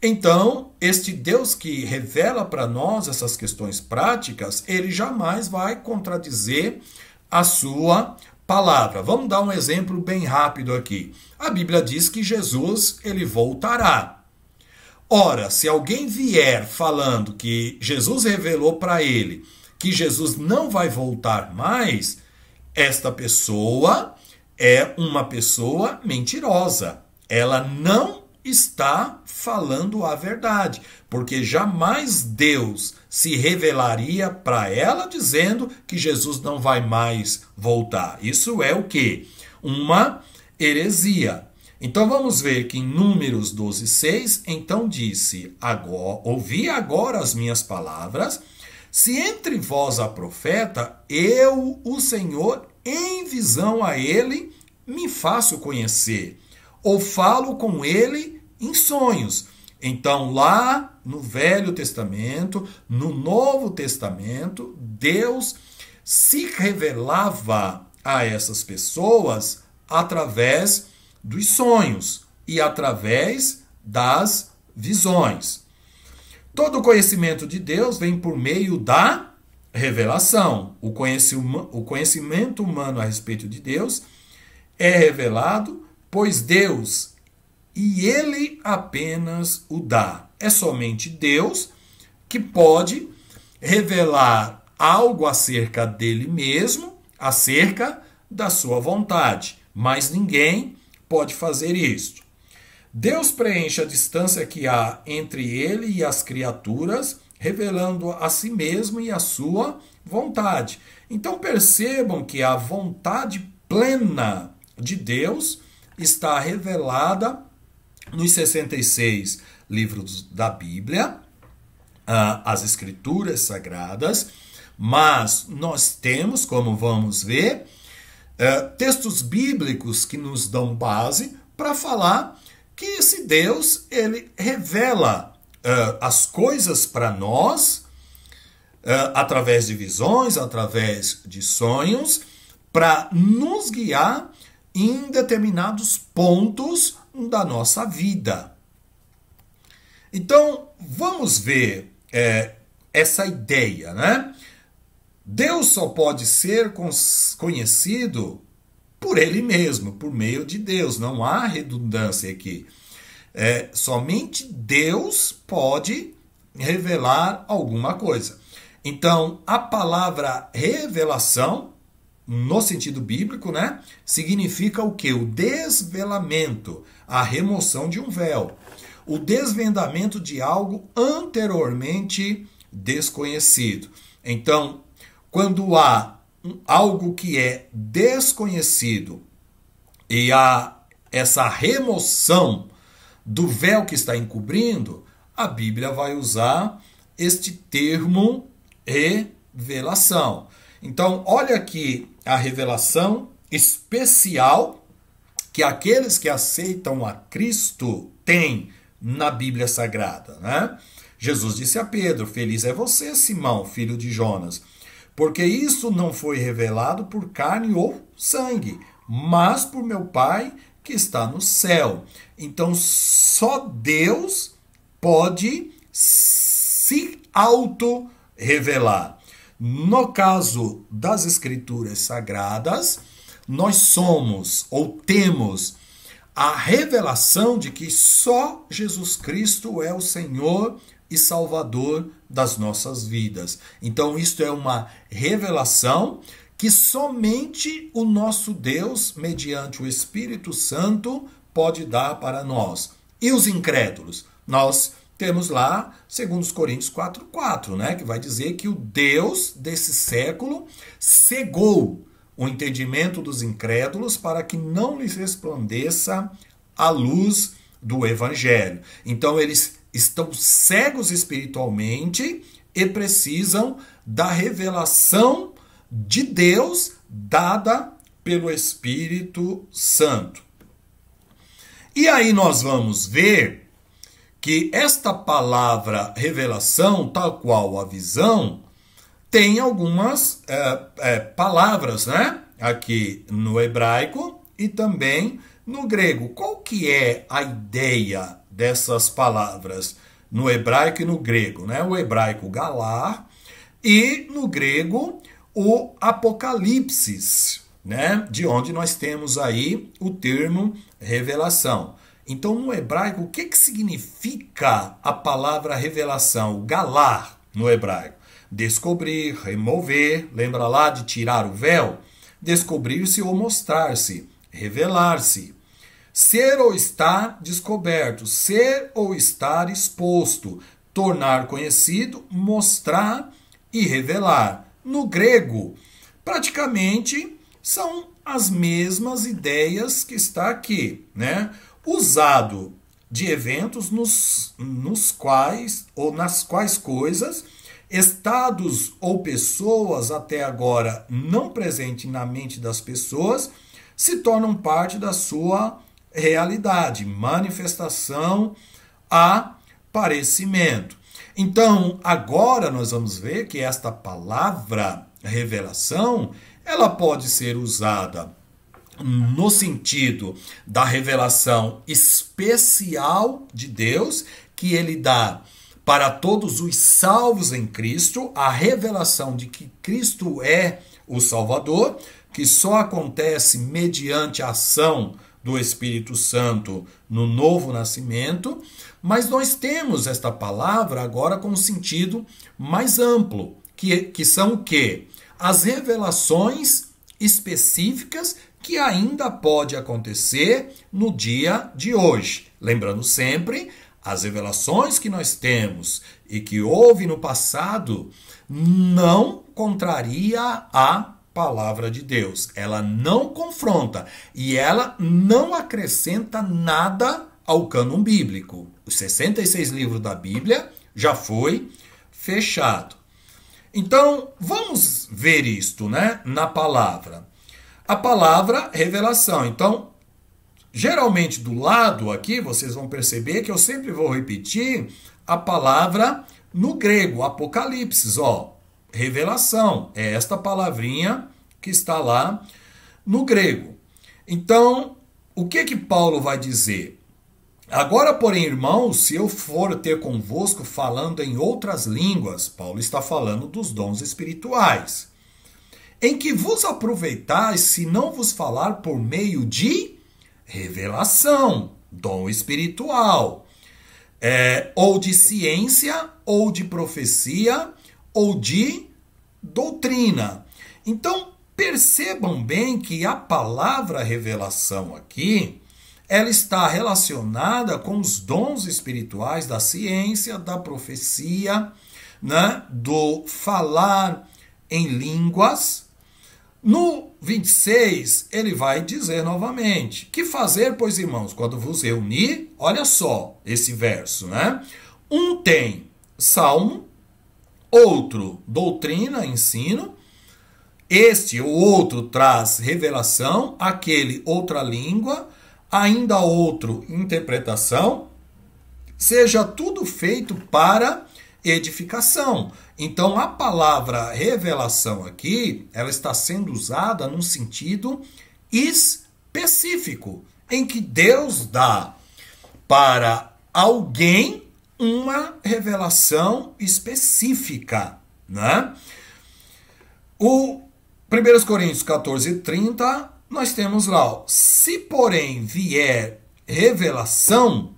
então este Deus que revela para nós essas questões práticas, ele jamais vai contradizer a sua palavra. Vamos dar um exemplo bem rápido aqui. A Bíblia diz que Jesus ele voltará. Ora, se alguém vier falando que Jesus revelou para ele que Jesus não vai voltar mais, esta pessoa é uma pessoa mentirosa. Ela não está falando a verdade, porque jamais Deus se revelaria para ela dizendo que Jesus não vai mais voltar. Isso é o quê? Uma heresia. Então vamos ver que em Números 12:6, então disse: ouvi agora as minhas palavras. Se entre vós há profeta, eu, o Senhor, em visão a ele, me faço conhecer, ou falo com ele em sonhos. Então, lá no Velho Testamento, no Novo Testamento, Deus se revelava a essas pessoas através dos sonhos e através das visões. Todo o conhecimento de Deus vem por meio da revelação. O conhecimento humano a respeito de Deus é revelado, pois Deus, e Ele apenas o dá. É somente Deus que pode revelar algo acerca dele mesmo, acerca da sua vontade. Mas ninguém pode fazer isso. Deus preenche a distância que há entre ele e as criaturas, revelando a si mesmo e a sua vontade. Então percebam que a vontade plena de Deus está revelada nos 66 livros da Bíblia, as Escrituras Sagradas, mas nós temos, como vamos ver, textos bíblicos que nos dão base para falar que esse Deus, ele revela as coisas para nós através de visões, através de sonhos, para nos guiar em determinados pontos da nossa vida. Então, vamos ver essa ideia, né? Deus só pode ser conhecido por ele mesmo, por meio de Deus. Não há redundância aqui. Somente Deus pode revelar alguma coisa. Então, a palavra revelação, no sentido bíblico, né, significa o quê? O desvelamento, a remoção de um véu. O desvendamento de algo anteriormente desconhecido. Então, quando há algo que é desconhecido e há essa remoção do véu que está encobrindo, a Bíblia vai usar este termo revelação. Então, olha aqui a revelação especial que aqueles que aceitam a Cristo têm na Bíblia Sagrada, né? Jesus disse a Pedro: feliz é você, Simão, filho de Jonas, porque isso não foi revelado por carne ou sangue, mas por meu Pai que está no céu. Então só Deus pode se auto-revelar. No caso das Escrituras Sagradas, nós somos ou temos a revelação de que só Jesus Cristo é o Senhor e Salvador das nossas vidas. Então, isto é uma revelação que somente o nosso Deus, mediante o Espírito Santo, pode dar para nós. E os incrédulos? Nós temos lá 2 Coríntios 4,4, né, que vai dizer que o Deus desse século cegou o entendimento dos incrédulos para que não lhes resplandeça a luz do Evangelho. Então eles estão cegos espiritualmente e precisam da revelação de Deus dada pelo Espírito Santo. E aí nós vamos ver que esta palavra revelação, tal qual a visão, tem algumas palavras, né? Aqui no hebraico e também no grego. Qual que é a ideia dessas palavras no hebraico e no grego, né? O hebraico galar e no grego o apocalipsis, né? De onde nós temos aí o termo revelação. Então, no hebraico, o que significa a palavra revelação? Galar no hebraico. Descobrir, remover, lembra lá de tirar o véu? Descobrir-se ou mostrar-se, revelar-se. Ser ou estar descoberto, ser ou estar exposto, tornar conhecido, mostrar e revelar. No grego, praticamente são as mesmas ideias que está aqui, né? Usado de eventos nos quais ou nas quais coisas, estados ou pessoas até agora não presentes na mente das pessoas se tornam parte da sua realidade, manifestação, aparecimento. Então, agora nós vamos ver que esta palavra revelação, ela pode ser usada no sentido da revelação especial de Deus, que ele dá para todos os salvos em Cristo, a revelação de que Cristo é o Salvador, que só acontece mediante a ação do Espírito Santo no novo nascimento, mas nós temos esta palavra agora com um sentido mais amplo, que são o quê? As revelações específicas que ainda pode acontecer no dia de hoje. Lembrando sempre, as revelações que nós temos e que houve no passado não contraria a palavra de Deus. Ela não confronta e ela não acrescenta nada ao cânon bíblico. Os 66 livros da Bíblia já foi fechado. Então, vamos ver isto, né, na palavra. A palavra revelação. Então, geralmente do lado aqui, vocês vão perceber que eu sempre vou repetir a palavra no grego, apocalipse, ó, revelação. É esta palavrinha que está lá no grego. Então, o que Paulo vai dizer? Agora, porém, irmãos, se eu for ter convosco falando em outras línguas, Paulo está falando dos dons espirituais, em que vos aproveitais se não vos falar por meio de revelação, dom espiritual, ou de ciência, ou de profecia, ou de doutrina. Então, percebam bem que a palavra revelação aqui, ela está relacionada com os dons espirituais da ciência, da profecia, né, do falar em línguas. No 26, ele vai dizer novamente: que fazer, pois, irmãos, quando vos reunir? Olha só esse verso, né? Um tem salmo, outro doutrina, ensino, este ou outro traz revelação, aquele outra língua, ainda outro, interpretação, seja tudo feito para edificação. Então, a palavra revelação aqui, ela está sendo usada num sentido específico, em que Deus dá para alguém uma revelação específica, né? O 1 Coríntios 14:30, nós temos lá, ó, se porém vier revelação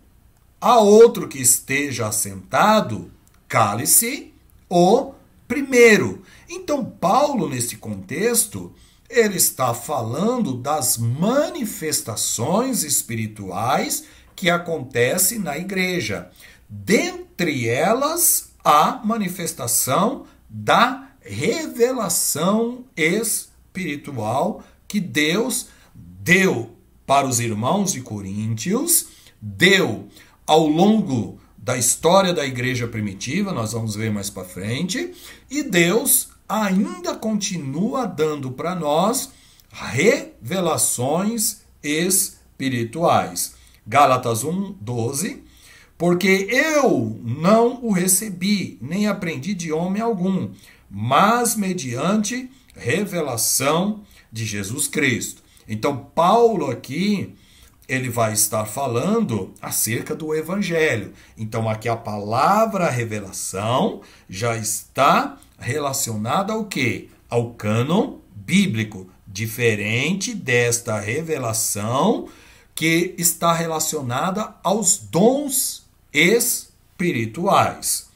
a outro que esteja assentado, cale-se o primeiro. Então, Paulo, nesse contexto, ele está falando das manifestações espirituais que acontecem na igreja. Dentre elas, a manifestação da revelação espiritual que Deus deu para os irmãos de Coríntios, deu ao longo da história da igreja primitiva, nós vamos ver mais para frente, e Deus ainda continua dando para nós revelações espirituais. Gálatas 1:12, porque eu não o recebi, nem aprendi de homem algum, mas mediante revelação de Jesus Cristo. Então, Paulo aqui, ele vai estar falando acerca do Evangelho. Então, aqui a palavra revelação já está relacionada ao quê? Ao cânon bíblico, diferente desta revelação que está relacionada aos dons espirituais.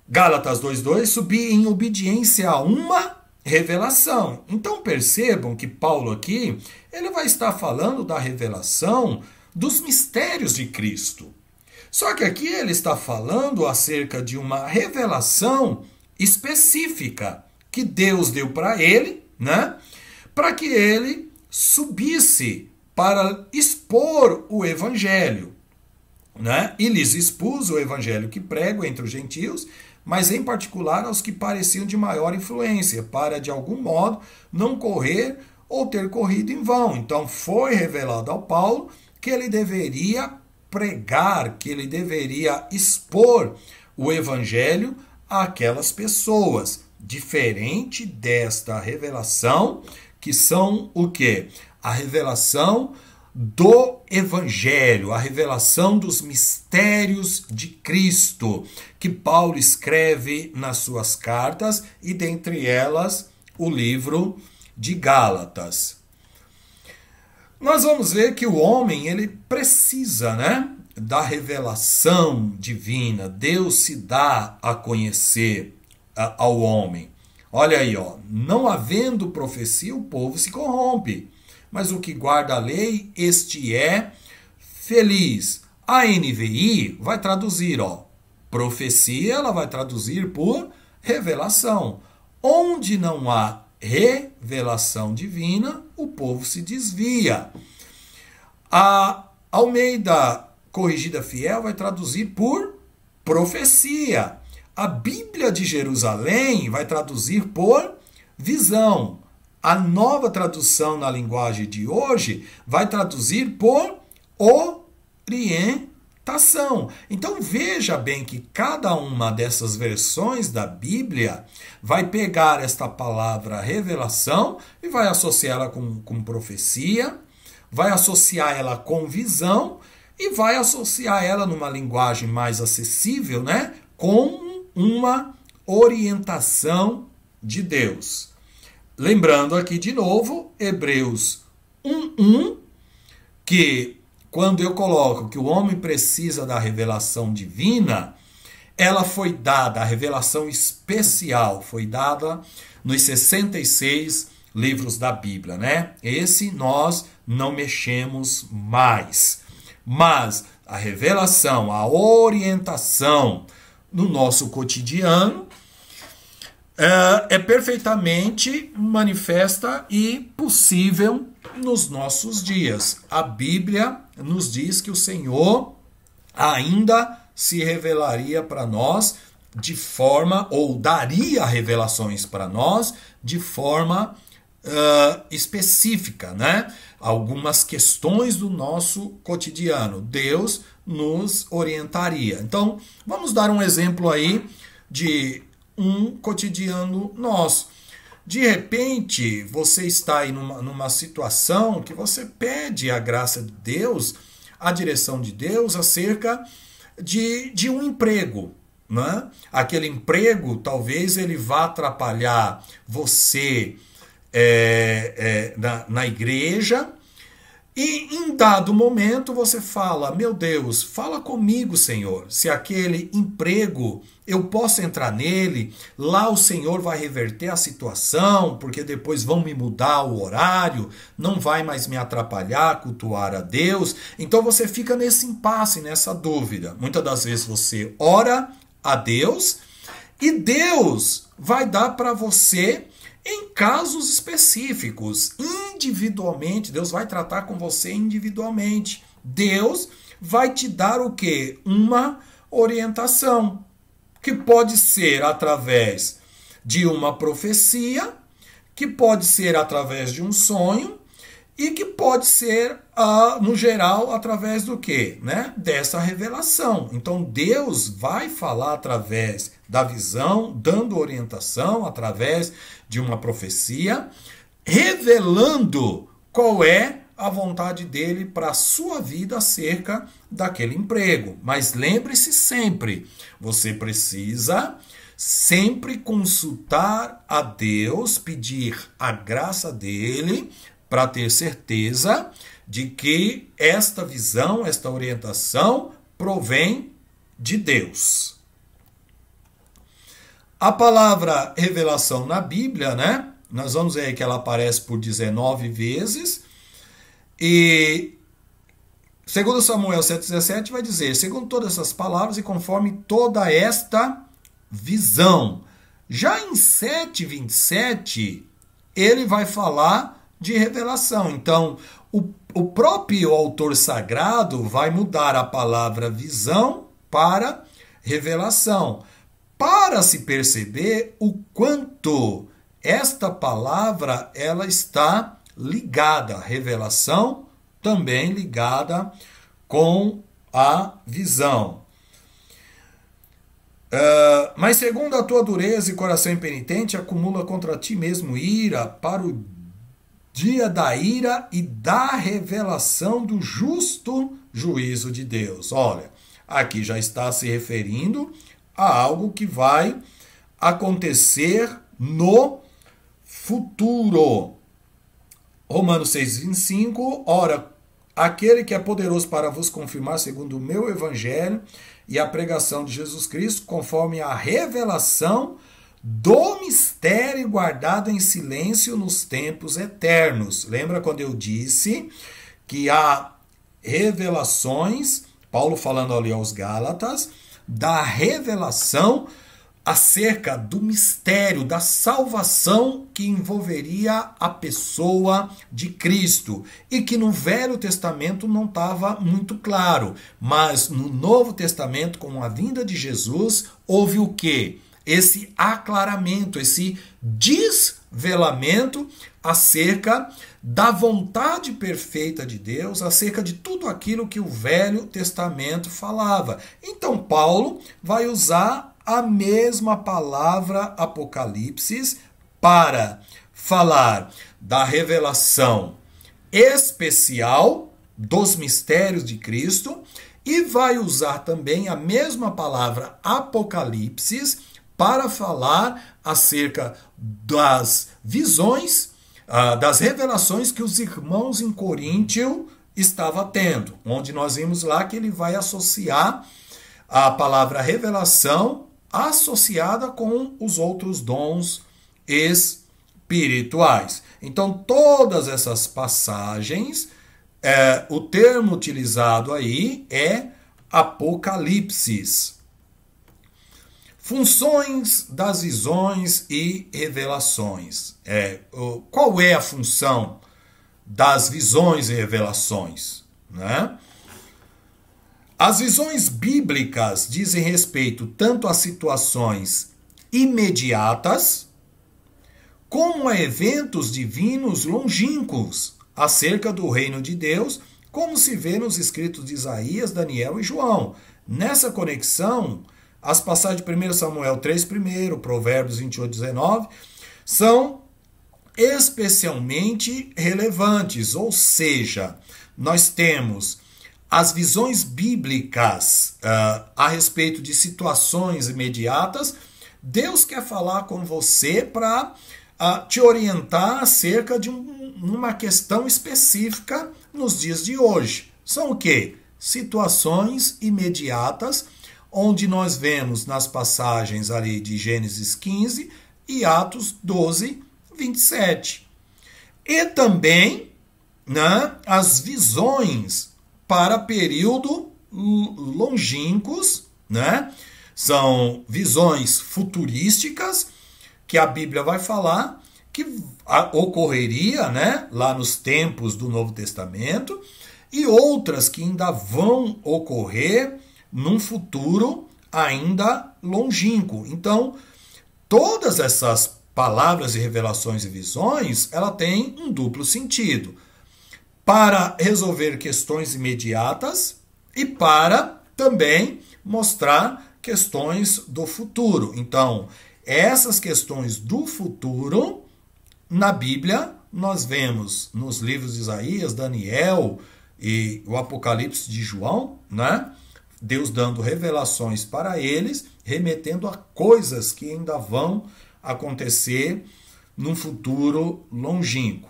Gálatas 2:2, subir em obediência a uma revelação. Então percebam que Paulo aqui, ele vai estar falando da revelação dos mistérios de Cristo. Só que aqui ele está falando acerca de uma revelação específica que Deus deu para ele, né? Para que ele subisse para expor o evangelho, né? E lhes expus o evangelho que prego entre os gentios, mas em particular aos que pareciam de maior influência, para de algum modo não correr ou ter corrido em vão. Então foi revelado ao Paulo que ele deveria pregar, que ele deveria expor o evangelho àquelas pessoas, diferente desta revelação, que são o quê? A revelação do Evangelho, a revelação dos mistérios de Cristo, que Paulo escreve nas suas cartas, e dentre elas o livro de Gálatas. Nós vamos ver que o homem, ele precisa, né, da revelação divina. Deus se dá a conhecer ao homem. Olha aí, ó, não havendo profecia, o povo se corrompe. Mas o que guarda a lei, este é feliz. A NVI vai traduzir, ó, profecia, ela vai traduzir por revelação. Onde não há revelação divina, o povo se desvia. A Almeida Corrigida Fiel vai traduzir por profecia. A Bíblia de Jerusalém vai traduzir por visão. A Nova Tradução na linguagem de hoje vai traduzir por orientação. Então veja bem que cada uma dessas versões da Bíblia vai pegar esta palavra revelação e vai associá-la com profecia, vai associar ela com visão e vai associar ela numa linguagem mais acessível, né, com uma orientação de Deus. Lembrando aqui de novo, Hebreus 1:1, que quando eu coloco que o homem precisa da revelação divina, ela foi dada, a revelação especial foi dada nos 66 livros da Bíblia, né? Esse nós não mexemos mais. Mas a revelação, a orientação no nosso cotidiano, é perfeitamente manifesta e possível nos nossos dias. A Bíblia nos diz que o Senhor ainda se revelaria para nós de forma, ou daria revelações para nós de forma específica, né? Algumas questões do nosso cotidiano. Deus nos orientaria. Então, vamos dar um exemplo aí de um cotidiano nosso. De repente, você está aí numa situação que você pede a graça de Deus, a direção de Deus acerca de um emprego. Né? Aquele emprego, talvez ele vá atrapalhar você na igreja, e em dado momento você fala: meu Deus, fala comigo, Senhor, se aquele emprego eu posso entrar nele, lá o Senhor vai reverter a situação, porque depois vão me mudar o horário, não vai mais me atrapalhar cultuar a Deus. Então você fica nesse impasse, nessa dúvida. Muitas das vezes você ora a Deus e Deus vai dar para você em casos específicos, individualmente. Deus vai tratar com você individualmente. Deus vai te dar o quê? Uma orientação, que pode ser através de uma profecia, que pode ser através de um sonho, e que pode ser, no geral, através do quê? Né? Dessa revelação. Então, Deus vai falar através da visão, dando orientação, através de uma profecia, revelando qual é a vontade dele para a sua vida acerca daquele emprego. Mas lembre-se sempre, você precisa sempre consultar a Deus, pedir a graça dele, para ter certeza de que esta visão, esta orientação provém de Deus. A palavra revelação na Bíblia, né? Nós vamos ver que ela aparece por 19 vezes. E 2 Samuel 7,17 vai dizer: segundo todas essas palavras e conforme toda esta visão. Já em 7,27, ele vai falar de revelação. Então, o próprio autor sagrado vai mudar a palavra visão para revelação, para se perceber o quanto esta palavra ela está ligada, a revelação também ligada com a visão. Mas segundo a tua dureza e coração impenitente, acumula contra ti mesmo ira para o dia da ira e da revelação do justo juízo de Deus. Olha, aqui já está se referindo a algo que vai acontecer no futuro. Romanos 6,25, ora, aquele que é poderoso para vos confirmar segundo o meu evangelho e a pregação de Jesus Cristo, conforme a revelação do mistério guardado em silêncio nos tempos eternos. Lembra quando eu disse que há revelações, Paulo falando ali aos Gálatas, da revelação acerca do mistério da salvação que envolveria a pessoa de Cristo e que no Velho Testamento não estava muito claro, mas no Novo Testamento, com a vinda de Jesus, houve o quê? Esse aclaramento, esse desvelamento acerca da vontade perfeita de Deus, acerca de tudo aquilo que o Velho Testamento falava. Então Paulo vai usar a mesma palavra Apocalipse para falar da revelação especial dos mistérios de Cristo e vai usar também a mesma palavra Apocalipse para falar acerca das visões, das revelações que os irmãos em Coríntio estavam tendo, onde nós vimos lá que ele vai associar a palavra revelação associada com os outros dons espirituais. Então, todas essas passagens, o termo utilizado aí é Apocalipse. Funções das visões e revelações. Qual é a função das visões e revelações? Né? As visões bíblicas dizem respeito tanto a situações imediatas como a eventos divinos longínquos acerca do reino de Deus, como se vê nos escritos de Isaías, Daniel e João. Nessa conexão, as passagens de 1 Samuel 3:1, Provérbios 28:19, são especialmente relevantes, ou seja, nós temos as visões bíblicas a respeito de situações imediatas. Deus quer falar com você para te orientar acerca de uma questão específica nos dias de hoje. São o quê? Situações imediatas, onde nós vemos nas passagens ali de Gênesis 15 e Atos 12:27. E também, né, as visões para período longínquos, né? São visões futurísticas que a Bíblia vai falar que ocorreria, né, lá nos tempos do Novo Testamento, e outras que ainda vão ocorrer num futuro ainda longínquo. Então, todas essas palavras e revelações e visões, ela tem um duplo sentido. Para resolver questões imediatas e para também mostrar questões do futuro. Então, essas questões do futuro, na Bíblia, nós vemos nos livros de Isaías, Daniel e o Apocalipse de João, né? Deus dando revelações para eles, remetendo a coisas que ainda vão acontecer num futuro longínquo.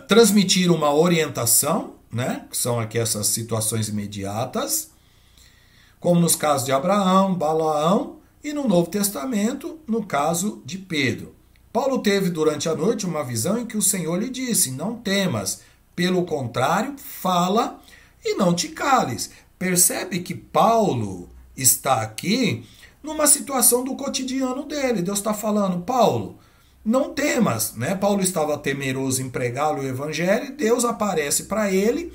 Transmitir uma orientação, né? Que são aqui essas situações imediatas, como nos casos de Abraão, Balaão, e no Novo Testamento, no caso de Pedro. Paulo teve durante a noite uma visão em que o Senhor lhe disse: não temas, pelo contrário, fala e não te cales. Percebe que Paulo está aqui numa situação do cotidiano dele. Deus está falando: Paulo, não temas, né? Paulo estava temeroso em pregar o evangelho e Deus aparece para ele.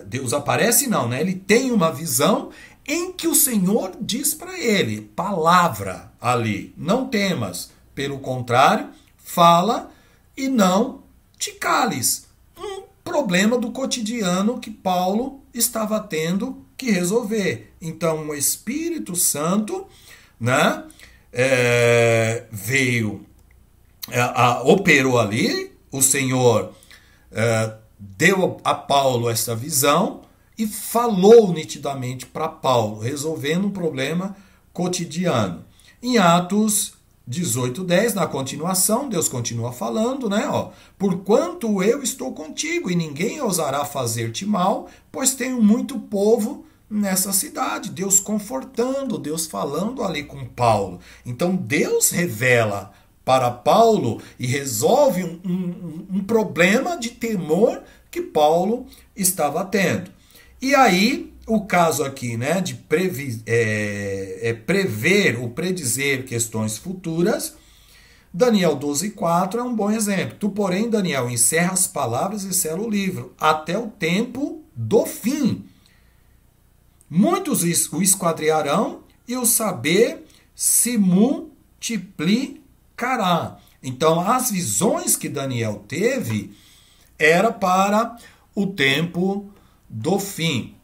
Deus aparece não, né? Ele tem uma visão em que o Senhor diz para ele, palavra ali: não temas, pelo contrário, fala e não te cales. Um problema do cotidiano que Paulo estava tendo que resolver. Então o Espírito Santo, né, veio, operou ali, o Senhor deu a Paulo essa visão e falou nitidamente para Paulo, resolvendo um problema cotidiano. Em Atos 18:10, na continuação, Deus continua falando, né? Porquanto eu estou contigo e ninguém ousará fazer-te mal, pois tenho muito povo nessa cidade. Deus confortando, Deus falando ali com Paulo. Então Deus revela para Paulo e resolve um problema de temor que Paulo estava tendo. E aí, o caso aqui, né, de prever ou predizer questões futuras, Daniel 12:4 é um bom exemplo. Tu, porém, Daniel, encerra as palavras e sela o livro, até o tempo do fim. Muitos o esquadriarão e o saber se multiplicará. Então, as visões que Daniel teve era para o tempo do fim.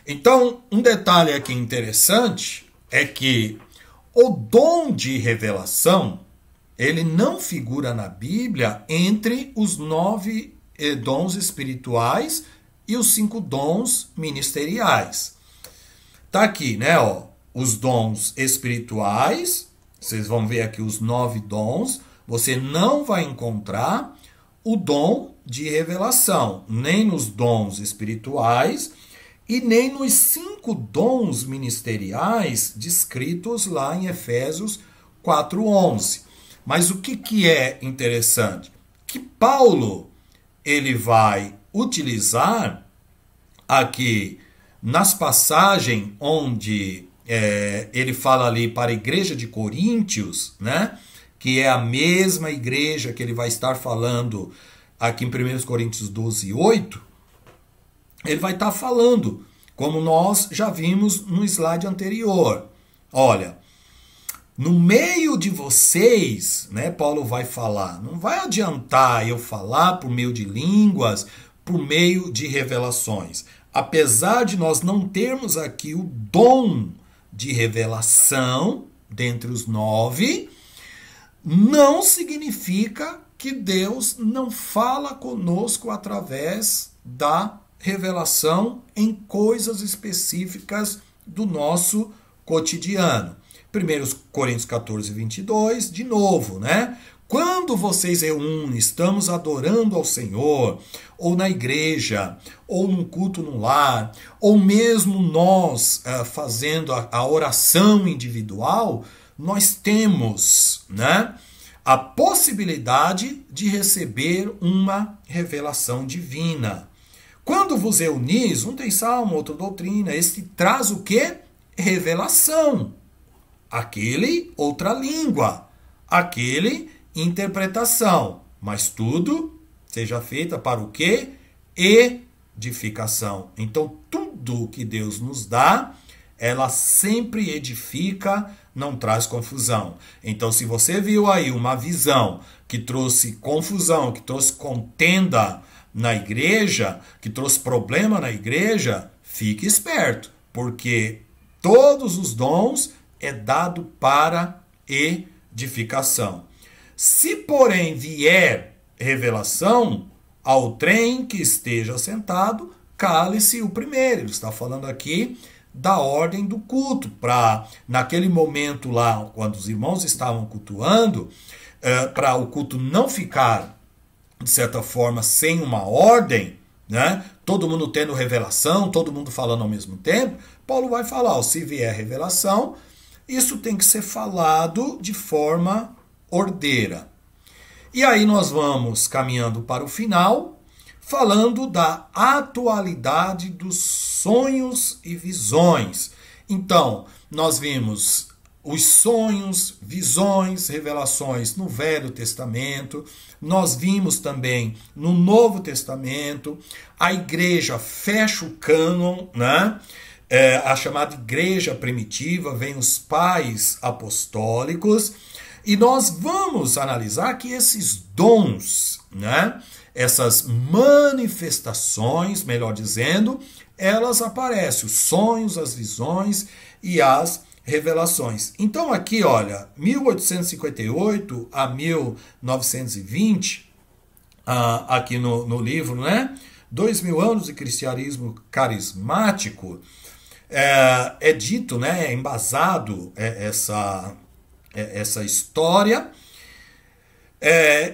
Então, um detalhe aqui interessante é que o dom de revelação, ele não figura na Bíblia entre os 9 dons espirituais e os 5 dons ministeriais. Tá aqui, né, os dons espirituais, vocês vão ver aqui os 9 dons, você não vai encontrar o dom de revelação, nem nos dons espirituais e nem nos 5 dons ministeriais descritos lá em Efésios 4:11. Mas o que é interessante? Que Paulo ele vai utilizar aqui nas passagens onde ele fala ali para a igreja de Coríntios, né? Que é a mesma igreja que ele vai estar falando aqui em 1 Coríntios 12:8, ele vai estar falando, como nós já vimos no slide anterior. Olha, no meio de vocês, né, Paulo vai falar, não vai adiantar eu falar por meio de línguas, por meio de revelações. Apesar de nós não termos aqui o dom de revelação dentre os 9, não significa que Deus não fala conosco através da revelação em coisas específicas do nosso cotidiano. 1 Coríntios 14, 22, de novo, né? Quando vocês reúnem, estamos adorando ao Senhor, ou na igreja, ou num culto no lar, ou mesmo nós fazendo a oração individual, nós temos, né, a possibilidade de receber uma revelação divina. Quando vos reunis, um tem salmo, outro doutrina, este traz o quê? Revelação. Aquele, outra língua. Aquele, interpretação. Mas tudo seja feita para o quê? Edificação. Então, tudo que Deus nos dá, ela sempre edifica, não traz confusão. Então, se você viu aí uma visão que trouxe confusão, que trouxe contenda na igreja, que trouxe problema na igreja, fique esperto, porque todos os dons é dado para edificação. Se, porém, vier revelação, ao trem que esteja sentado, cale-se o primeiro. Ele está falando aqui da ordem do culto, para naquele momento lá, quando os irmãos estavam cultuando, para o culto não ficar, de certa forma, sem uma ordem, né? Todo mundo tendo revelação, todo mundo falando ao mesmo tempo, Paulo vai falar, se vier revelação, isso tem que ser falado de forma ordeira. E aí nós vamos caminhando para o final, falando da atualidade dos sonhos e visões. Então, nós vimos os sonhos, visões, revelações no Velho Testamento. Nós vimos também no Novo Testamento. A igreja fecha o cânon, né? A chamada igreja primitiva, vem os pais apostólicos. E nós vamos analisar que esses dons, né? Essas manifestações, melhor dizendo, elas aparecem, os sonhos, as visões e as revelações. Então aqui, olha, 1858 a 1920, aqui no livro, né? 2000 anos de cristianismo carismático, é dito, né? É embasado essa história,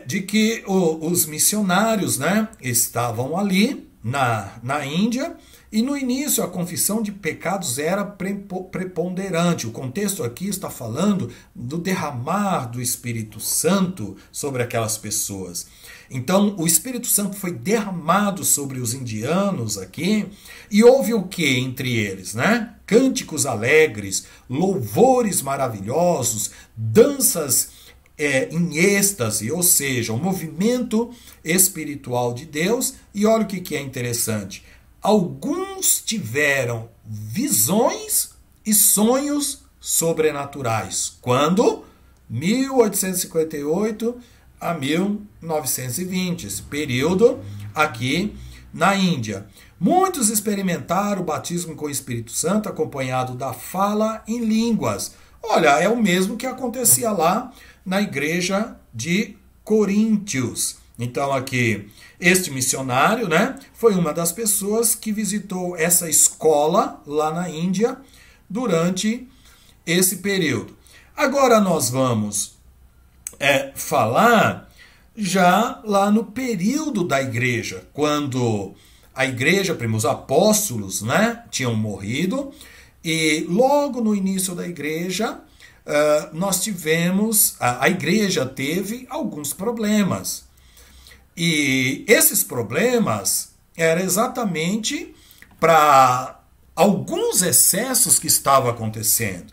de que os missionários, né, estavam ali na Índia, e no início a confissão de pecados era preponderante. O contexto aqui está falando do derramar do Espírito Santo sobre aquelas pessoas. Então o Espírito Santo foi derramado sobre os indianos aqui, e houve o que entre eles, né? Cânticos alegres, louvores maravilhosos, danças em êxtase, ou seja, um movimento espiritual de Deus. E olha o que é interessante. Alguns tiveram visões e sonhos sobrenaturais. Quando? 1858 a 1920, esse período aqui na Índia. Muitos experimentaram o batismo com o Espírito Santo acompanhado da fala em línguas. Olha, é o mesmo que acontecia lá na igreja de Coríntios. Então aqui, este missionário, né, foi uma das pessoas que visitou essa escola lá na Índia durante esse período. Agora nós vamos falar já lá no período da igreja, quando a igreja, os apóstolos, né, tinham morrido, e logo no início da igreja, nós tivemos, a igreja teve alguns problemas. E esses problemas eram exatamente para alguns excessos que estavam acontecendo.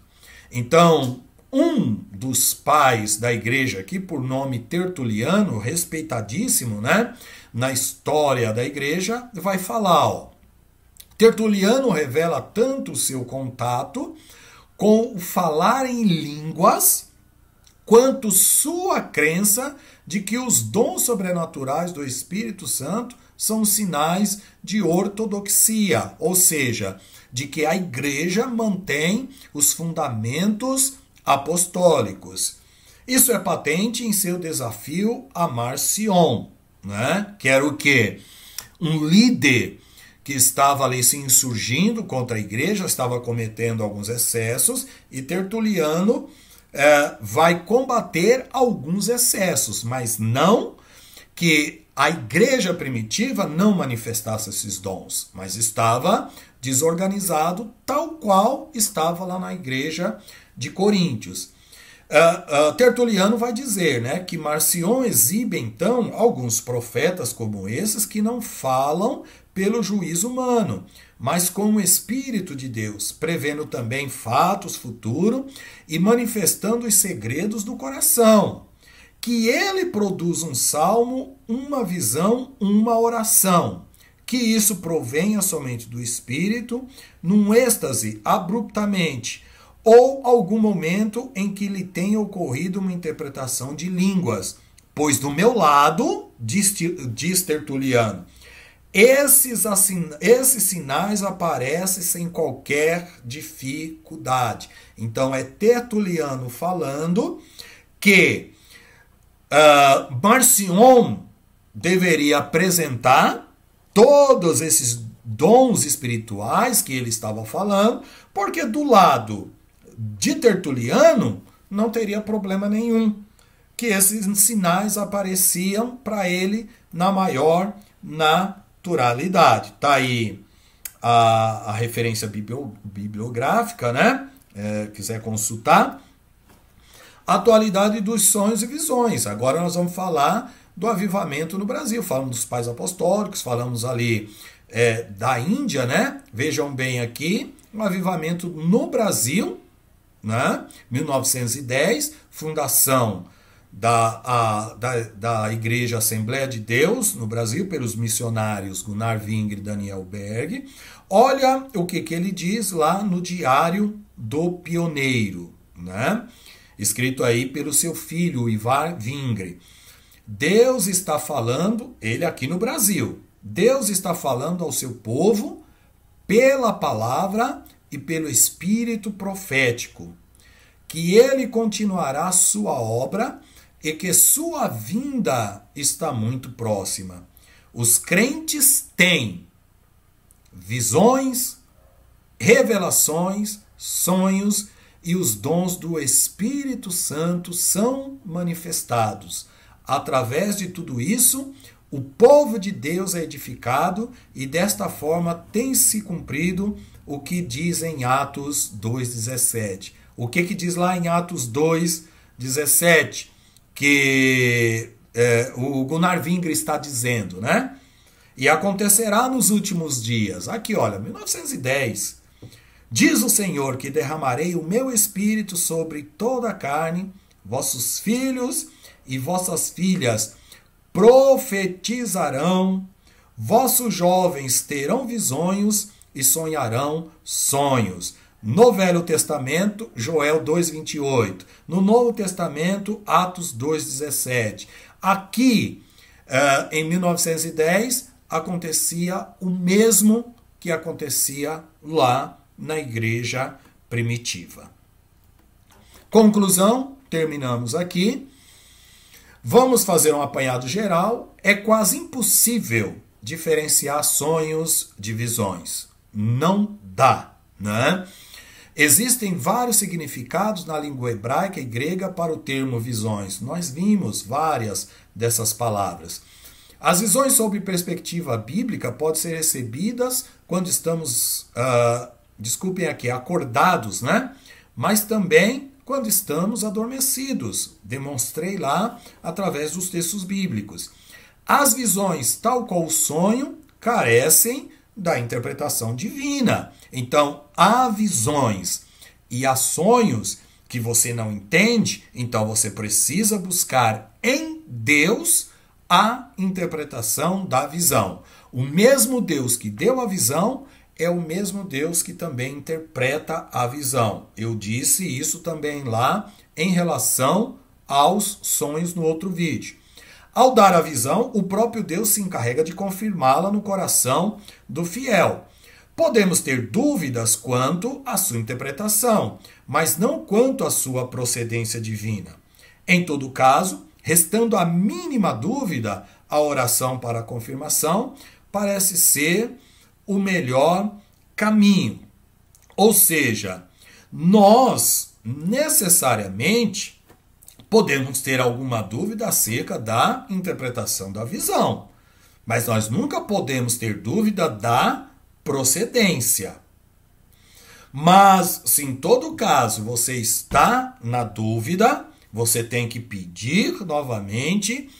Então, um dos pais da igreja aqui, por nome Tertuliano, respeitadíssimo, né, na história da igreja, vai falar, Tertuliano revela tanto o seu contato com o falar em línguas, quanto sua crença de que os dons sobrenaturais do Espírito Santo são sinais de ortodoxia, ou seja, de que a igreja mantém os fundamentos apostólicos. Isso é patente em seu desafio a Marcion, né? Que era o quê? Um líder que estava ali se insurgindo contra a igreja, estava cometendo alguns excessos, e Tertuliano vai combater alguns excessos, mas não que a igreja primitiva não manifestasse esses dons, mas estava desorganizado, tal qual estava lá na igreja de Coríntios. Tertuliano vai dizer, né, que Marcion exibe então alguns profetas como esses que não falam pelo juízo humano, mas com o Espírito de Deus, prevendo também fatos futuros e manifestando os segredos do coração. Que ele produz um salmo, uma visão, uma oração. Que isso provenha somente do Espírito, num êxtase abruptamente, ou algum momento em que lhe tenha ocorrido uma interpretação de línguas. Pois do meu lado, diz Tertuliano, esses sinais aparecem sem qualquer dificuldade. Então é Tertuliano falando que Marcion deveria apresentar todos esses dons espirituais que ele estava falando, porque do lado de Tertuliano não teria problema nenhum, que esses sinais apareciam para ele na maior naturalidade. Está aí a referência bibliográfica, né? Quiser consultar. Atualidade dos sonhos e visões. Agora nós vamos falar do avivamento no Brasil. Falamos dos pais apostólicos, falamos ali da Índia, né? Vejam bem aqui, um avivamento no Brasil, né? 1910, fundação da Igreja Assembleia de Deus no Brasil pelos missionários Gunnar Wingre e Daniel Berg. Olha o que ele diz lá no Diário do Pioneiro, né? Escrito aí pelo seu filho, Ivar Wingre. Deus está falando, ele aqui no Brasil, Deus está falando ao seu povo pela palavra e pelo espírito profético, que ele continuará sua obra e que sua vinda está muito próxima. Os crentes têm visões, revelações, sonhos, e os dons do Espírito Santo são manifestados. Através de tudo isso, o povo de Deus é edificado e desta forma tem se cumprido o que diz em Atos 2,17. O que diz lá em Atos 2,17? Que o Gunnar Wingre está dizendo, né? E acontecerá nos últimos dias. Aqui, olha, 1910. Diz o Senhor que derramarei o meu espírito sobre toda a carne, vossos filhos e vossas filhas profetizarão, vossos jovens terão visões e sonharão sonhos. No Velho Testamento, Joel 2,28. No Novo Testamento, Atos 2,17. Aqui, em 1910, acontecia o mesmo que acontecia lá na igreja primitiva. Conclusão, terminamos aqui. Vamos fazer um apanhado geral. É quase impossível diferenciar sonhos de visões. Não dá, né? Existem vários significados na língua hebraica e grega para o termo visões. Nós vimos várias dessas palavras. As visões sob perspectiva bíblica podem ser recebidas quando estamos acordados, né? Mas também quando estamos adormecidos. Demonstrei lá através dos textos bíblicos. As visões, tal qual o sonho, carecem da interpretação divina. Então, há visões e há sonhos que você não entende, então você precisa buscar em Deus a interpretação da visão. O mesmo Deus que deu a visão é o mesmo Deus que também interpreta a visão. Eu disse isso também lá em relação aos sonhos no outro vídeo. Ao dar a visão, o próprio Deus se encarrega de confirmá-la no coração do fiel. Podemos ter dúvidas quanto à sua interpretação, mas não quanto à sua procedência divina. Em todo caso, restando a mínima dúvida, a oração para a confirmação parece ser o melhor caminho. Ou seja, nós necessariamente podemos ter alguma dúvida acerca da interpretação da visão, mas nós nunca podemos ter dúvida da procedência. Mas, se em todo caso você está na dúvida, você tem que pedir novamente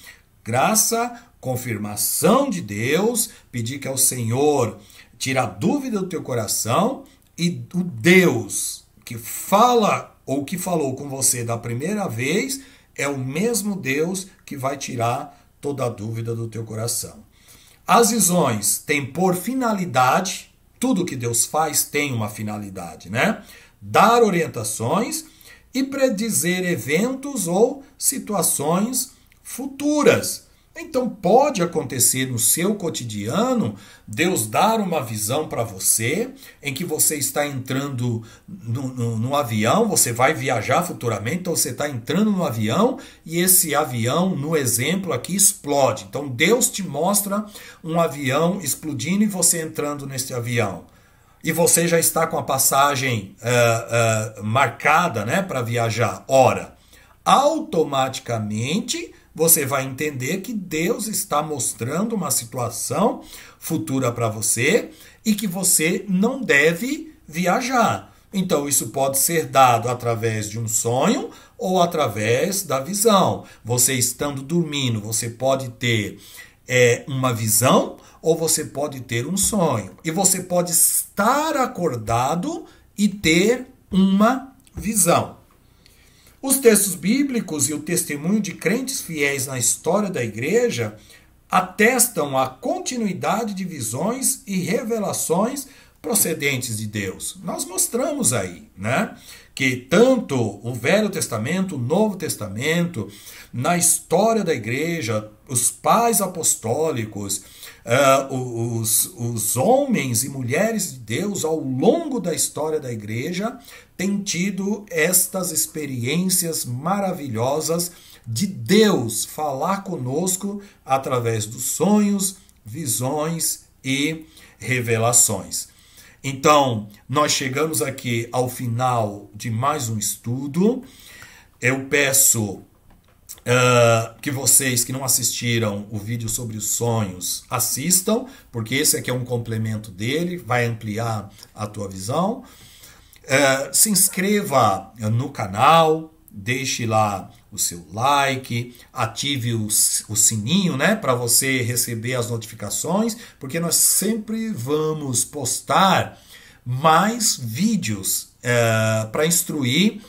graça, confirmação de Deus, pedir que ao Senhor tire a dúvida do teu coração, e o Deus que fala ou que falou com você da primeira vez é o mesmo Deus que vai tirar toda a dúvida do teu coração. As visões têm por finalidade, tudo que Deus faz tem uma finalidade, né? Dar orientações e predizer eventos ou situações futuras. Então pode acontecer no seu cotidiano Deus dar uma visão para você em que você está entrando no avião, você vai viajar futuramente, então você está entrando no avião e esse avião, no exemplo aqui, explode. Então Deus te mostra um avião explodindo e você entrando nesse avião. E você já está com a passagem marcada, né, para viajar. Ora, automaticamente você vai entender que Deus está mostrando uma situação futura para você e que você não deve viajar. Então isso pode ser dado através de um sonho ou através da visão. Você estando dormindo, você pode ter uma visão ou você pode ter um sonho. E você pode estar acordado e ter uma visão. Os textos bíblicos e o testemunho de crentes fiéis na história da igreja atestam a continuidade de visões e revelações procedentes de Deus. Nós mostramos aí, né, que tanto o Velho Testamento, o Novo Testamento, na história da igreja, os pais apostólicos, os homens e mulheres de Deus ao longo da história da igreja têm tido estas experiências maravilhosas de Deus falar conosco através dos sonhos, visões e revelações. Então, nós chegamos aqui ao final de mais um estudo. Eu peço que vocês que não assistiram o vídeo sobre os sonhos assistam, porque esse aqui é um complemento dele, vai ampliar a tua visão. Se inscreva no canal, deixe lá o seu like, ative o sininho, né, para você receber as notificações, porque nós sempre vamos postar mais vídeos para instruir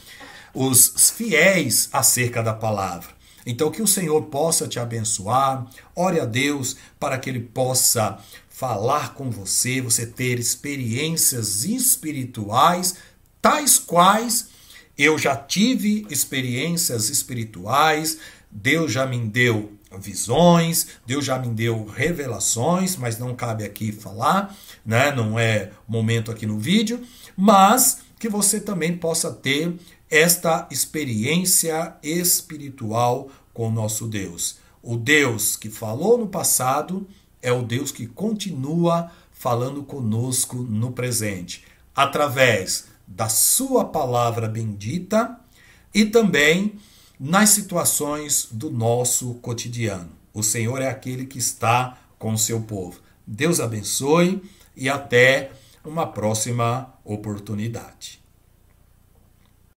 os fiéis acerca da palavra. Então que o Senhor possa te abençoar, ore a Deus para que Ele possa falar com você, você ter experiências espirituais, tais quais eu já tive experiências espirituais, Deus já me deu visões, Deus já me deu revelações, mas não cabe aqui falar, né? Não é momento aqui no vídeo, mas que você também possa ter esta experiência espiritual com o nosso Deus. O Deus que falou no passado é o Deus que continua falando conosco no presente, através da sua palavra bendita e também nas situações do nosso cotidiano. O Senhor é aquele que está com o seu povo. Deus abençoe e até uma próxima oportunidade.